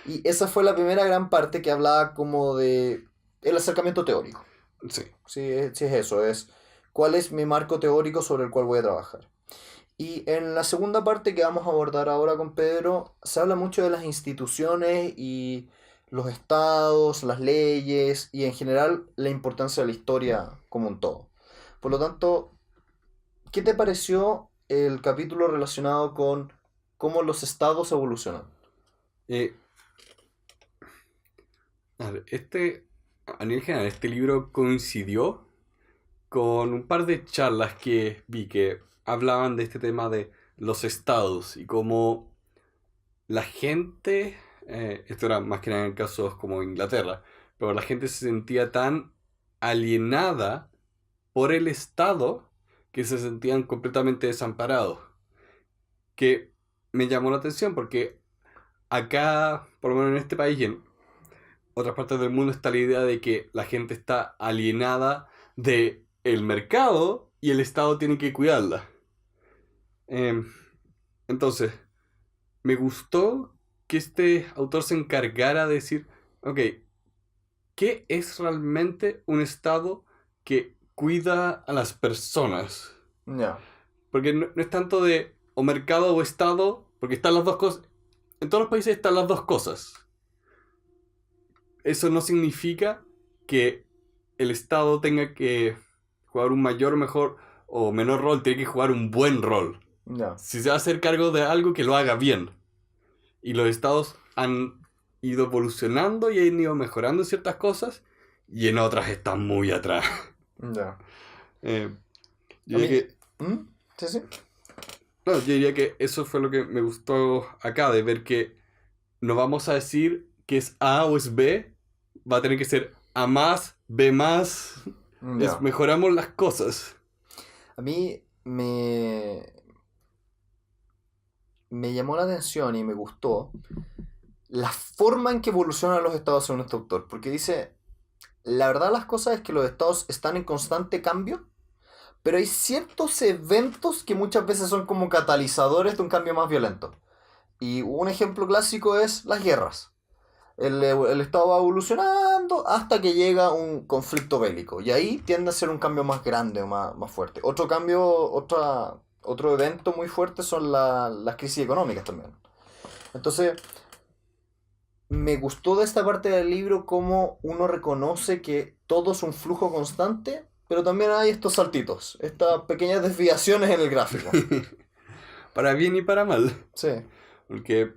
Y esa fue la primera gran parte que hablaba como de el acercamiento teórico. Sí. Sí es eso, es cuál es mi marco teórico sobre el cual voy a trabajar. Y en la segunda parte que vamos a abordar ahora con Pedro, se habla mucho de las instituciones y los estados, las leyes y en general la importancia de la historia como un todo. Por lo tanto, ¿qué te pareció el capítulo relacionado con cómo los estados evolucionan? Eh, a ver, a nivel general, este libro coincidió con un par de charlas que vi que hablaban de este tema de los estados y cómo la gente, esto era más que nada en casos como Inglaterra, pero la gente se sentía tan alienada por el estado que se sentían completamente desamparados. Que me llamó la atención porque acá, por lo menos en este país y en otras partes del mundo, está la idea de que la gente está alienada de el mercado y el Estado tiene que cuidarla. Em, entonces, me gustó que este autor se encargara de decir, ok, ¿qué es realmente un Estado que cuida a las personas? Ya. Porque no es tanto de o mercado o Estado, porque están las dos cosas. En todos los países están las dos cosas. Eso no significa que el Estado tenga que jugar un mayor, mejor o menor rol, tiene que jugar un buen rol. Ya. Si se va a hacer cargo de algo, que lo haga bien. Y los estados han ido evolucionando y han ido mejorando ciertas cosas, y en otras están muy atrás. Ya. Yo diría que, Sí, sí. no, yo diría que eso fue lo que me gustó acá, de ver que no vamos a decir que es A o es B, va a tener que ser A más, B más. Ya. Mejoramos las cosas. A mí me llamó la atención y me gustó la forma en que evolucionan los estados según este autor. Porque dice, la verdad las cosas es que los estados están en constante cambio, pero hay ciertos eventos que muchas veces son como catalizadores de un cambio más violento. Y un ejemplo clásico es las guerras. El estado va evolucionando hasta que llega un conflicto bélico. Y ahí tiende a ser un cambio más grande o más fuerte. Otro evento muy fuerte son las crisis económicas también. Entonces, me gustó de esta parte del libro cómo uno reconoce que todo es un flujo constante, pero también hay estos saltitos, estas pequeñas desviaciones en el gráfico. Para bien y para mal. Sí. Porque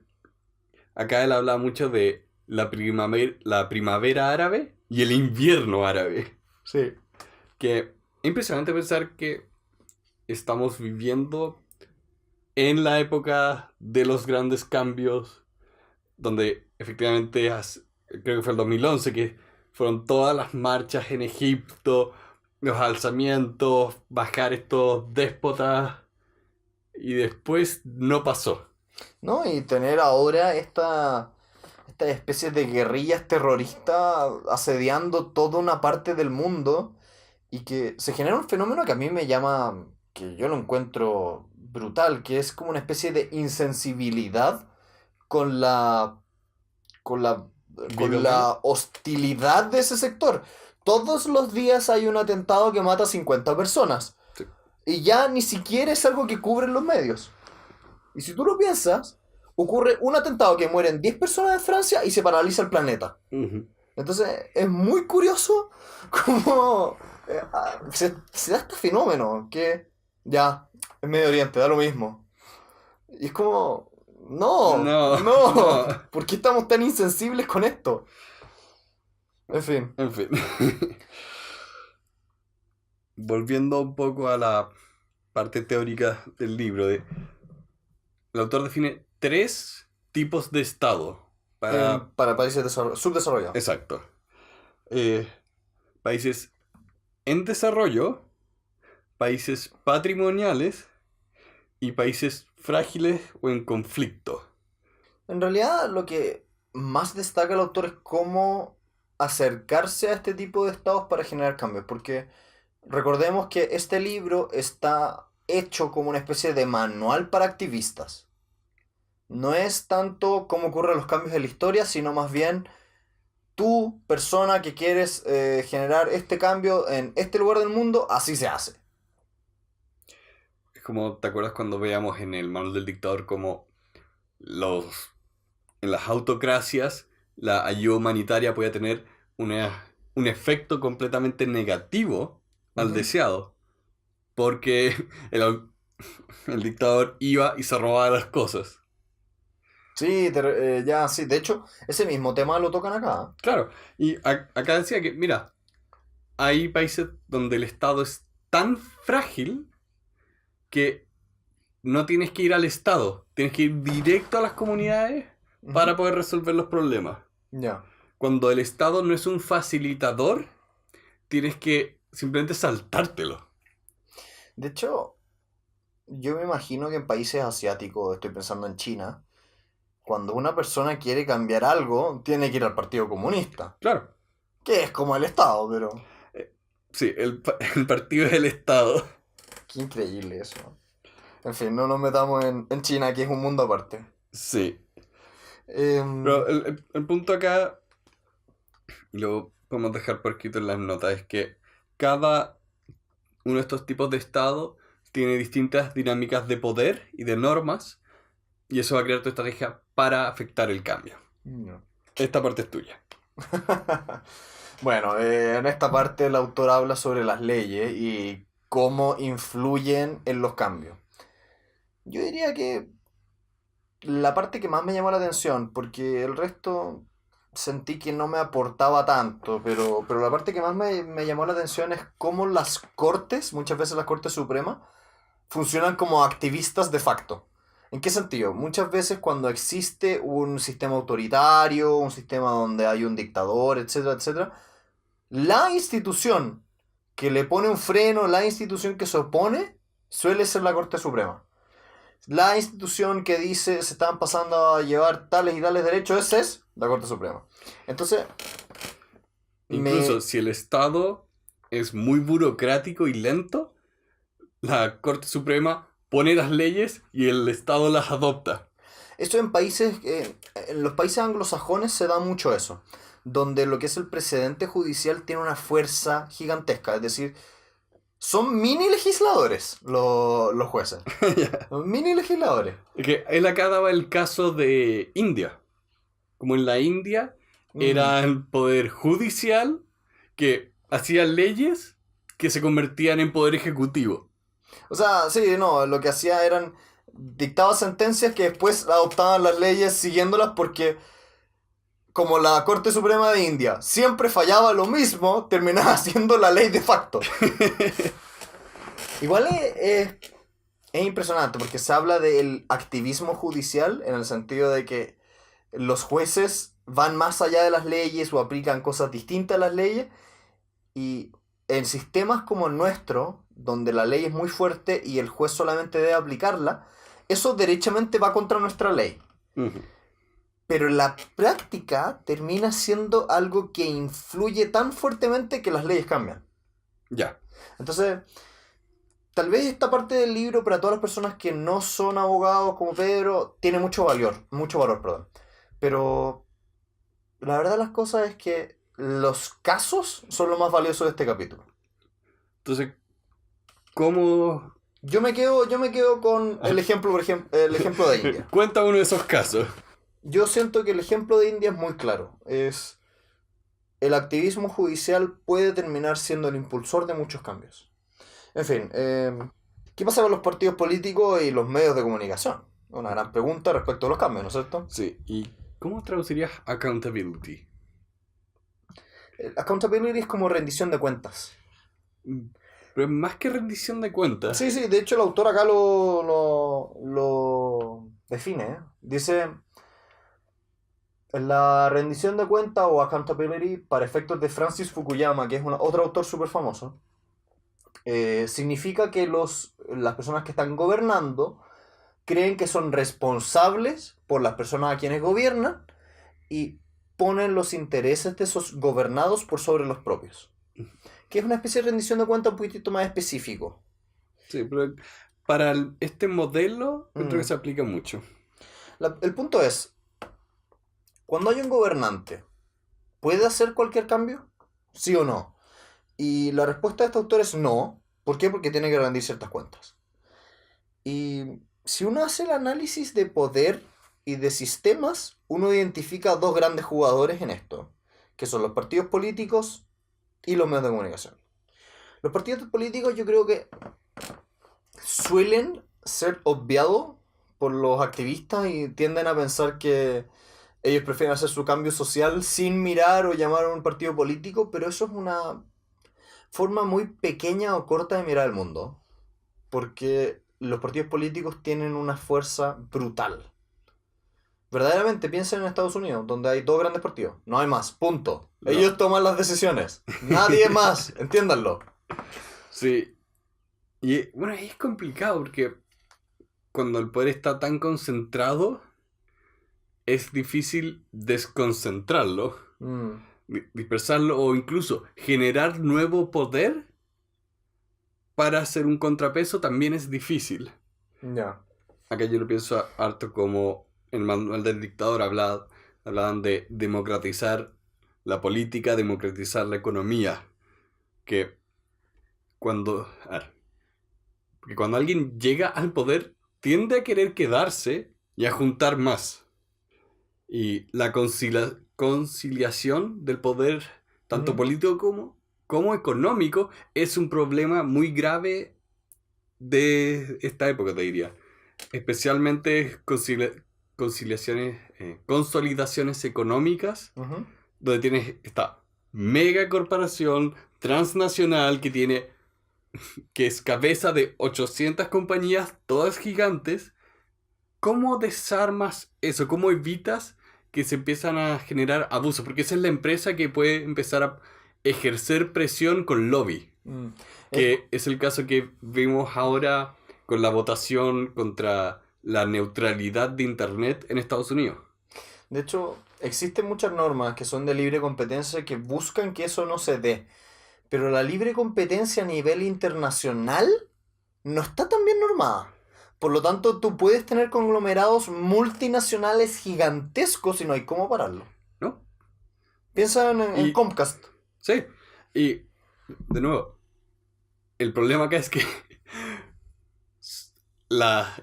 acá él habla mucho de la primavera árabe y el invierno árabe. Sí. Que es impresionante pensar que estamos viviendo en la época de los grandes cambios, donde efectivamente, creo que fue el 2011, que fueron todas las marchas en Egipto, los alzamientos, bajar estos déspotas, y después no pasó. ¿No? Y tener ahora esta especie de guerrillas terroristas asediando toda una parte del mundo y que se genera un fenómeno que a mí me llama, que yo lo encuentro brutal, que es como una especie de insensibilidad con la con la ¿Vida humana? hostilidad de ese sector. Todos los días hay un atentado que mata a 50 personas Sí. y ya ni siquiera es algo que cubren los medios. Y si tú lo piensas, ocurre un atentado que mueren 10 personas en Francia y se paraliza el planeta. Ujú. Entonces es muy curioso cómo se da este fenómeno que ya, en Medio Oriente, da lo mismo. Y es como, no, No, no, no. ¿por qué estamos tan insensibles con esto? En fin, En fin. Volviendo un poco a la parte teórica del libro, el autor define 3 tipos de estado para... para países subdesarrollados. Exacto. Eh, países en desarrollo, países patrimoniales y países frágiles o en conflicto. En realidad, lo que más destaca el autor es cómo acercarse a este tipo de estados para generar cambios, porque recordemos que este libro está hecho como una especie de manual para activistas. No es tanto cómo ocurren los cambios en la historia, sino más bien tú, persona que quieres generar este cambio en este lugar del mundo, así se hace. Es como, ¿te acuerdas cuando veíamos en el manual del dictador como en las autocracias la ayuda humanitaria puede tener un efecto completamente negativo al Ujú. deseado? Porque el dictador iba y se robaba las cosas. Sí, ya, sí. De hecho, ese mismo tema lo tocan acá. Claro, y acá decía que, mira, hay países donde el Estado es tan frágil que no tienes que ir al Estado, tienes que ir directo a las comunidades Ujú. para poder resolver los problemas. Ya. Cuando el Estado no es un facilitador, tienes que simplemente saltártelo. De hecho, yo me imagino que en países asiáticos, estoy pensando en China, cuando una persona quiere cambiar algo, tiene que ir al Partido Comunista, Claro, que es como el Estado, pero sí, el partido es el Estado. qué increíble eso. En fin, no nos metamos en China, que es un mundo aparte. Sí, Em, pero el punto acá, y lo podemos dejar por escrito en las notas, es que cada uno de estos tipos de Estado tiene distintas dinámicas de poder y de normas, y eso va a crear tu estrategia para afectar el cambio. No. Esta parte es tuya. Bueno, en esta parte el autor habla sobre las leyes y cómo influyen en los cambios. Yo diría que la parte que más me llamó la atención, porque el resto sentí que no me aportaba tanto, pero la parte que más me llamó la atención es cómo las cortes, muchas veces las Cortes Supremas, funcionan como activistas de facto. ¿En qué sentido? Muchas veces cuando existe un sistema autoritario, un sistema donde hay un dictador, etcétera, etcétera, la institución que le pone un freno, la institución que se opone, suele ser la Corte Suprema. La institución que dice se están pasando a llevar tales y tales derechos, esa es la Corte Suprema. Entonces, Incluso si el Estado es muy burocrático y lento, la Corte Suprema pone las leyes y el Estado las adopta. esto en los países anglosajones se da mucho eso, donde lo que es el precedente judicial tiene una fuerza gigantesca, es decir, son mini legisladores los jueces, Ya. son mini legisladores. Que él acá daba el caso de India. Como en la India era el poder judicial que hacía leyes que se convertían en poder ejecutivo. O sea, sí, no, lo que hacía eran dictaba sentencias que después adoptaban las leyes siguiéndolas porque como la Corte Suprema de India siempre fallaba lo mismo, terminaba siendo la ley de facto. Igual es impresionante porque se habla del activismo judicial en el sentido de que los jueces van más allá de las leyes o aplican cosas distintas a las leyes y en sistemas como el nuestro, donde la ley es muy fuerte y el juez solamente debe aplicarla, eso derechamente va contra nuestra ley. Ujú. Pero en la práctica termina siendo algo que influye tan fuertemente que las leyes cambian. Ya. Entonces, tal vez esta parte del libro para todas las personas que no son abogados como Pedro tiene mucho valor, perdón. Pero la verdad de las cosas es que los casos son lo más valioso de este capítulo. Entonces, ¿cómo...? Yo me quedo con el ejemplo, por ejemplo, el ejemplo de India. Cuenta uno de esos casos. Yo siento que el ejemplo de India es muy claro. El activismo judicial puede terminar siendo el impulsor de muchos cambios. En fin, ¿qué pasa con los partidos políticos y los medios de comunicación? Una gran pregunta respecto a los cambios, ¿no es cierto? Sí. ¿Y cómo traducirías accountability? Accountability es como rendición de cuentas. Pero es más que rendición de cuentas. Sí, de hecho el autor acá lo define, ¿eh? Dice, la rendición de cuentas o accountability para efectos de Francis Fukuyama, que es otro autor súper famoso, significa que las personas que están gobernando creen que son responsables por las personas a quienes gobiernan y ponen los intereses de esos gobernados por sobre los propios. Que es una especie de rendición de cuentas un poquitito más específico. Sí, pero para este modelo creo que se aplica mucho. El punto es, cuando hay un gobernante, ¿puede hacer cualquier cambio? ¿Sí o no? Y la respuesta de este autor es no. ¿Por qué? Porque tiene que rendir ciertas cuentas. Y si uno hace el análisis de poder y de sistemas, uno identifica dos grandes jugadores en esto, que son los partidos políticos y los medios de comunicación. Los partidos políticos yo creo que suelen ser obviados por los activistas y tienden a pensar que ellos prefieren hacer su cambio social sin mirar o llamar a un partido político, pero eso es una forma muy pequeña o corta de mirar el mundo, porque los partidos políticos tienen una fuerza brutal. Verdaderamente piensen en Estados Unidos, donde hay dos grandes partidos, no hay más, punto. No. Ellos toman las decisiones, nadie más, entiéndanlo. Sí. Y bueno, es complicado porque cuando el poder está tan concentrado, es difícil desconcentrarlo, dispersarlo o incluso generar nuevo poder para hacer un contrapeso también es difícil. Ya. Acá yo lo pienso harto como en el manual del dictador hablaban de democratizar la política, democratizar la economía. Que cuando... Porque cuando alguien llega al poder, tiende a querer quedarse y a juntar más. Y la conciliación del poder, tanto Ujú. político como económico, es un problema muy grave de esta época, te diría. Especialmente consolidaciones económicas, Ujú. donde tienes esta mega corporación transnacional que es cabeza de 800 compañías, todas gigantes. ¿Cómo desarmas eso? ¿Cómo evitas que se empiezan a generar abusos? Porque esa es la empresa que puede empezar a ejercer presión con lobby, Mm. Es, que es el caso que vimos ahora con la votación contra la neutralidad de Internet en Estados Unidos. de hecho, existen muchas normas que son de libre competencia que buscan que eso no se dé. Pero la libre competencia a nivel internacional no está tan bien normada. Por lo tanto, tú puedes tener conglomerados multinacionales gigantescos y no hay cómo pararlo. ¿No? Piensa en Y Comcast. sí, y de nuevo, el problema acá es que la,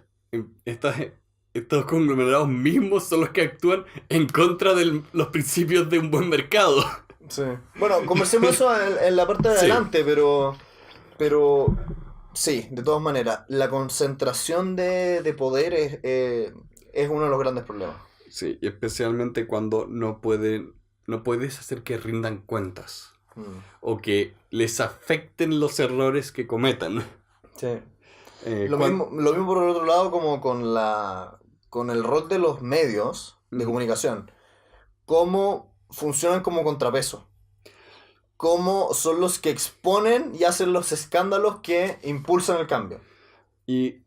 estos conglomerados mismos son los que actúan en contra de los principios de un buen mercado. Sí. Bueno, conversemos eso en la parte de Sí, adelante, pero sí, de todas maneras, la concentración de poder es uno de los grandes problemas. sí, y especialmente cuando no puedes hacer que rindan cuentas Mm. o que les afecten los errores que cometan. Sí. Eh, Lo cuan- mismo, lo mismo por el otro lado como con el rol de los medios de Ujú. comunicación. Cómo funcionan como contrapeso. Cómo son los que exponen y hacen los escándalos que impulsan el cambio. Y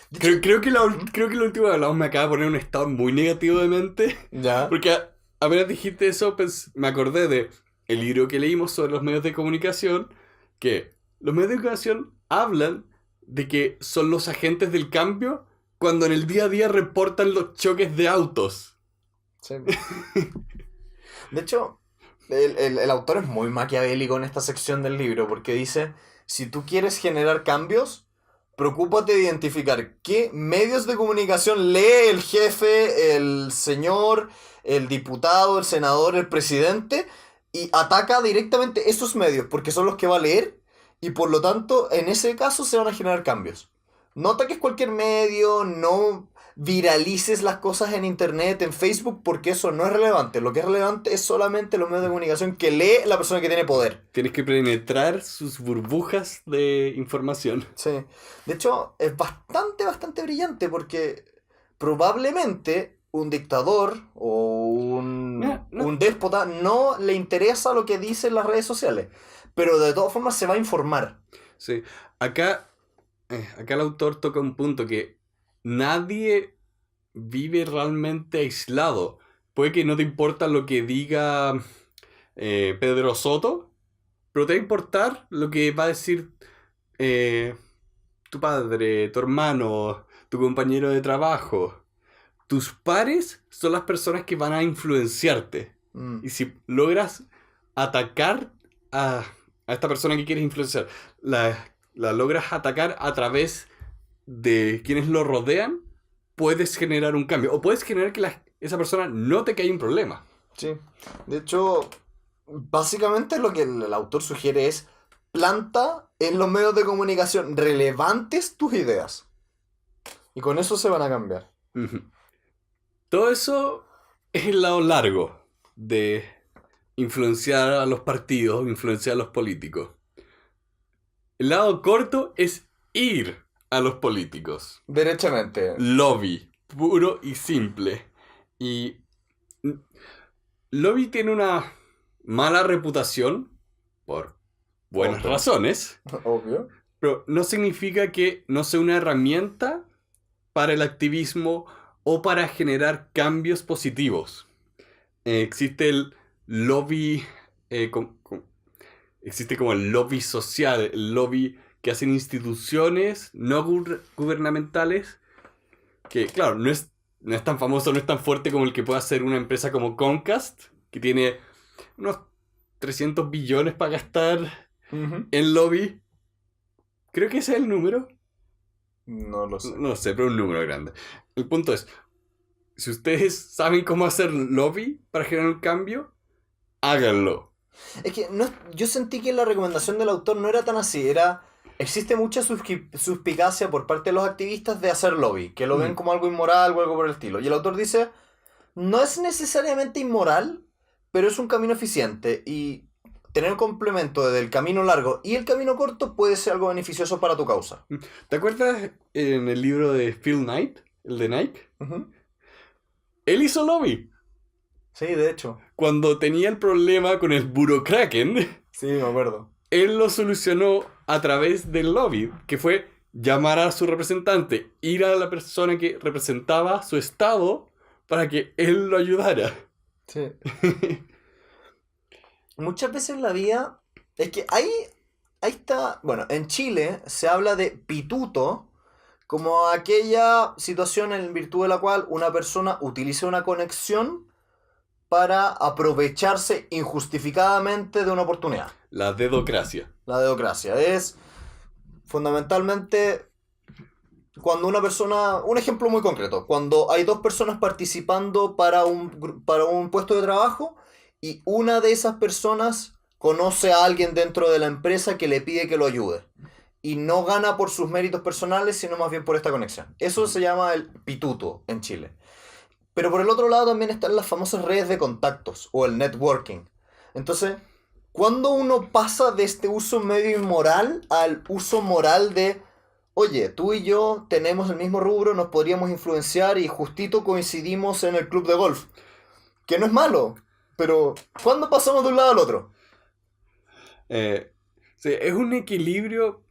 De hecho, creo que la última que hablamos me acaba de poner un estado muy negativo de mente. ya. Porque apenas dijiste eso, pues me acordé de el libro que leímos sobre los medios de comunicación, que los medios de comunicación hablan de que son los agentes del cambio cuando en el día a día reportan los choques de autos. Sí. De hecho, el autor es muy maquiavélico en esta sección del libro porque dice, si tú quieres generar cambios, preocúpate de identificar qué medios de comunicación lee el jefe, el señor, el diputado, el senador, el presidente y ataca directamente esos medios porque son los que va a leer y por lo tanto en ese caso se van a generar cambios. No ataques cualquier medio, no viralices las cosas en internet, en Facebook, porque eso no es relevante. Lo que es relevante es solamente los medios de comunicación que lee la persona que tiene poder. Tienes que penetrar sus burbujas de información. Sí. De hecho, es bastante brillante porque probablemente un dictador o Mira, un déspota no le interesa lo que dicen las redes sociales, pero de todas formas se va a informar. sí. Acá, acá el autor toca un punto que nadie vive realmente aislado. Puede que no te importa lo que diga Pedro Soto, pero te va a importar lo que va a decir eh, tu padre, tu hermano, tu compañero de trabajo. Tus pares son las personas que van a influenciarte. Mm, Y si logras atacar a esta persona que quieres influenciar, la logras atacar a través de quienes lo rodean, puedes generar un cambio. O puedes generar que esa persona note que hay un problema. sí. De hecho, básicamente lo que el autor sugiere es planta en los medios de comunicación relevantes tus ideas. Y con eso se van a cambiar. Ujú. Todo eso es el lado largo de influenciar a los partidos, influenciar a los políticos. El lado corto es ir a los políticos. Derechamente. Lobby, puro y simple. Y Lobby tiene una mala reputación por buenas Obvio. razones, Obvio. pero no significa que no sea una herramienta para el activismo o para generar cambios positivos. Existe el lobby, existe como el lobby social, el lobby que hacen instituciones no gubernamentales, que claro, no es tan famoso, no es tan fuerte como el que puede hacer una empresa como Comcast, que tiene unos 300 billones para gastar Ujú. en lobby, Creo que ese es el número. No lo sé. No sé, pero un número grande. El punto es, si ustedes saben cómo hacer lobby para generar un cambio, háganlo. Es que no, yo sentí que la recomendación del autor no era tan así, existe mucha suspicacia por parte de los activistas de hacer lobby, que lo ven como algo inmoral o algo por el estilo. Y el autor dice, no es necesariamente inmoral, pero es un camino eficiente y tener un complemento del camino largo y el camino corto puede ser algo beneficioso para tu causa. ¿Te acuerdas en el libro de Phil Knight, el de Nike? Uh-huh. Él hizo lobby. Sí, de hecho. Cuando tenía el problema con el burocraken, Sí, me acuerdo. él lo solucionó a través del lobby, que fue llamar a su representante, ir a la persona que representaba su estado para que él lo ayudara. Sí. Muchas veces en la vida, es que ahí está, bueno, en Chile se habla de pituto como aquella situación en virtud de la cual una persona utiliza una conexión para aprovecharse injustificadamente de una oportunidad. La dedocracia. La dedocracia es fundamentalmente cuando una persona, un ejemplo muy concreto, cuando hay dos personas participando para un puesto de trabajo y una de esas personas conoce a alguien dentro de la empresa que le pide que lo ayude y no gana por sus méritos personales, sino más bien por esta conexión. Eso se llama el pituto en Chile. Pero por el otro lado también están las famosas redes de contactos o el networking. Entonces, ¿cuándo uno pasa de este uso medio inmoral al uso moral de, oye, tú y yo tenemos el mismo rubro, nos podríamos influenciar y justito coincidimos en el club de golf? Que no es malo, pero ¿cuándo pasamos de un lado al otro? Sí, es un equilibrio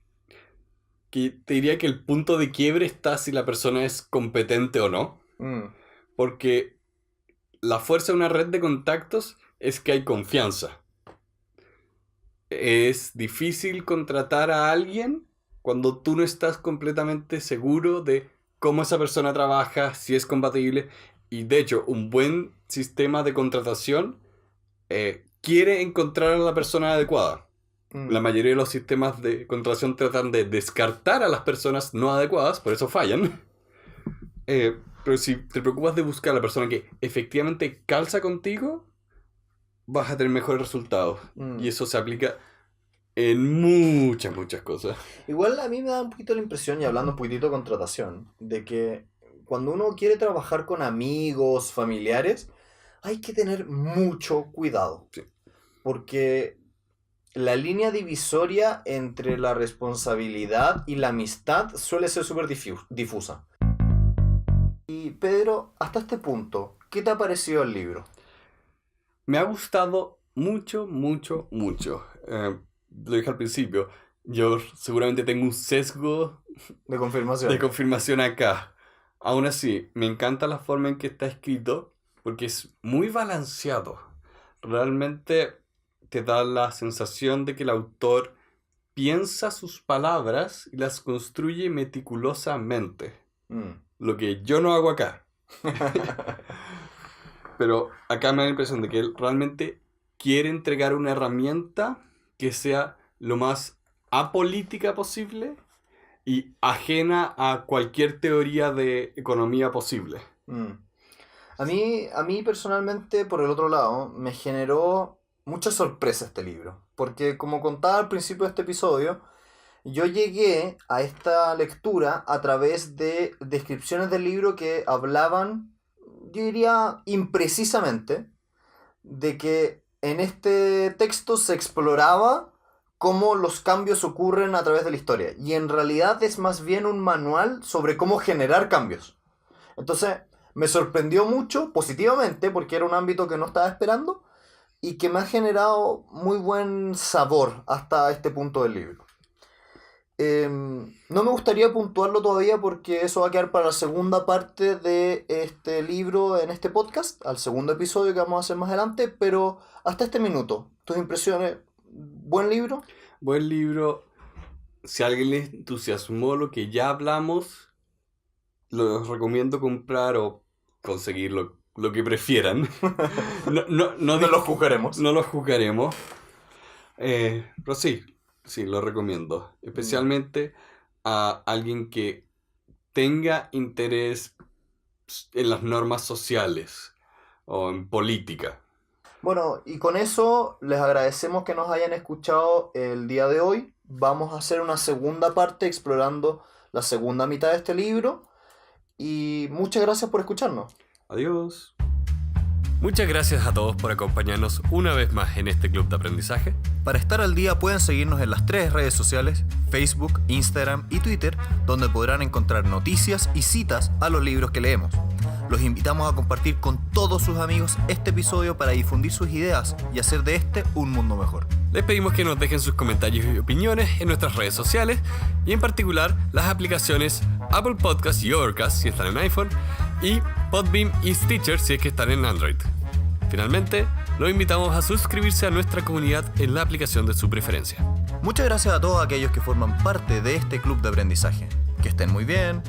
que te diría que el punto de quiebre está si la persona es competente o no. Porque la fuerza de una red de contactos es que hay confianza. Es difícil contratar a alguien cuando tú no estás completamente seguro de cómo esa persona trabaja, si es compatible. Y de hecho, un buen sistema de contratación quiere encontrar a la persona adecuada. La mayoría de los sistemas de contratación tratan de descartar a las personas no adecuadas, por eso fallan. Pero si te preocupas de buscar a la persona que efectivamente calza contigo, vas a tener mejores resultados. Y eso se aplica en muchas cosas. Igual a mí me da un poquito la impresión, y hablando un poquitito de contratación, de que cuando uno quiere trabajar con amigos, familiares, hay que tener mucho cuidado. Sí. Porque la línea divisoria entre la responsabilidad y la amistad suele ser súper difusa. Y Pedro, hasta este punto, ¿qué te ha parecido el libro? Me ha gustado mucho. Lo dije al principio, yo seguramente tengo un sesgo De confirmación. de confirmación acá. Aún así, me encanta la forma en que está escrito porque es muy balanceado. Realmente te da la sensación de que el autor piensa sus palabras y las construye meticulosamente. Lo que yo no hago acá. Pero acá me da la impresión de que él realmente quiere entregar una herramienta que sea lo más apolítica posible y ajena a cualquier teoría de economía posible. A mí personalmente, por el otro lado, me generó mucha sorpresa este libro. Porque como contaba al principio de este episodio, yo llegué a esta lectura a través de descripciones del libro que hablaban, yo diría imprecisamente, de que en este texto se exploraba cómo los cambios ocurren a través de la historia. Y en realidad es más bien un manual sobre cómo generar cambios. Entonces, me sorprendió mucho, positivamente, porque era un ámbito que no estaba esperando y que me ha generado muy buen sabor hasta este punto del libro. No me gustaría puntuarlo todavía porque eso va a quedar para la segunda parte de este libro en este podcast, al segundo episodio que vamos a hacer más adelante, pero hasta este minuto, tus impresiones, ¿buen libro? Buen libro. Si a alguien le entusiasmó lo que ya hablamos, los recomiendo comprar o conseguir lo que prefieran. No No lo juzgaremos. No lo juzgaremos. Pero sí, Sí, lo recomiendo. Especialmente a alguien que tenga interés en las normas sociales o en política. Bueno, y con eso les agradecemos que nos hayan escuchado el día de hoy. Vamos a hacer una segunda parte explorando la segunda mitad de este libro. Y muchas gracias por escucharnos. Adiós. Muchas gracias a todos por acompañarnos una vez más en este club de aprendizaje. Para estar al día pueden seguirnos en las 3 redes sociales, Facebook, Instagram y Twitter, donde podrán encontrar noticias y citas a los libros que leemos. Los invitamos a compartir con todos sus amigos este episodio para difundir sus ideas y hacer de este un mundo mejor. Les pedimos que nos dejen sus comentarios y opiniones en nuestras redes sociales y en particular las aplicaciones Apple Podcasts y Overcast si están en iPhone y Podbean y Stitcher si es que están en Android. Finalmente, los invitamos a suscribirse a nuestra comunidad en la aplicación de su preferencia. Muchas gracias a todos aquellos que forman parte de este club de aprendizaje. Que estén muy bien.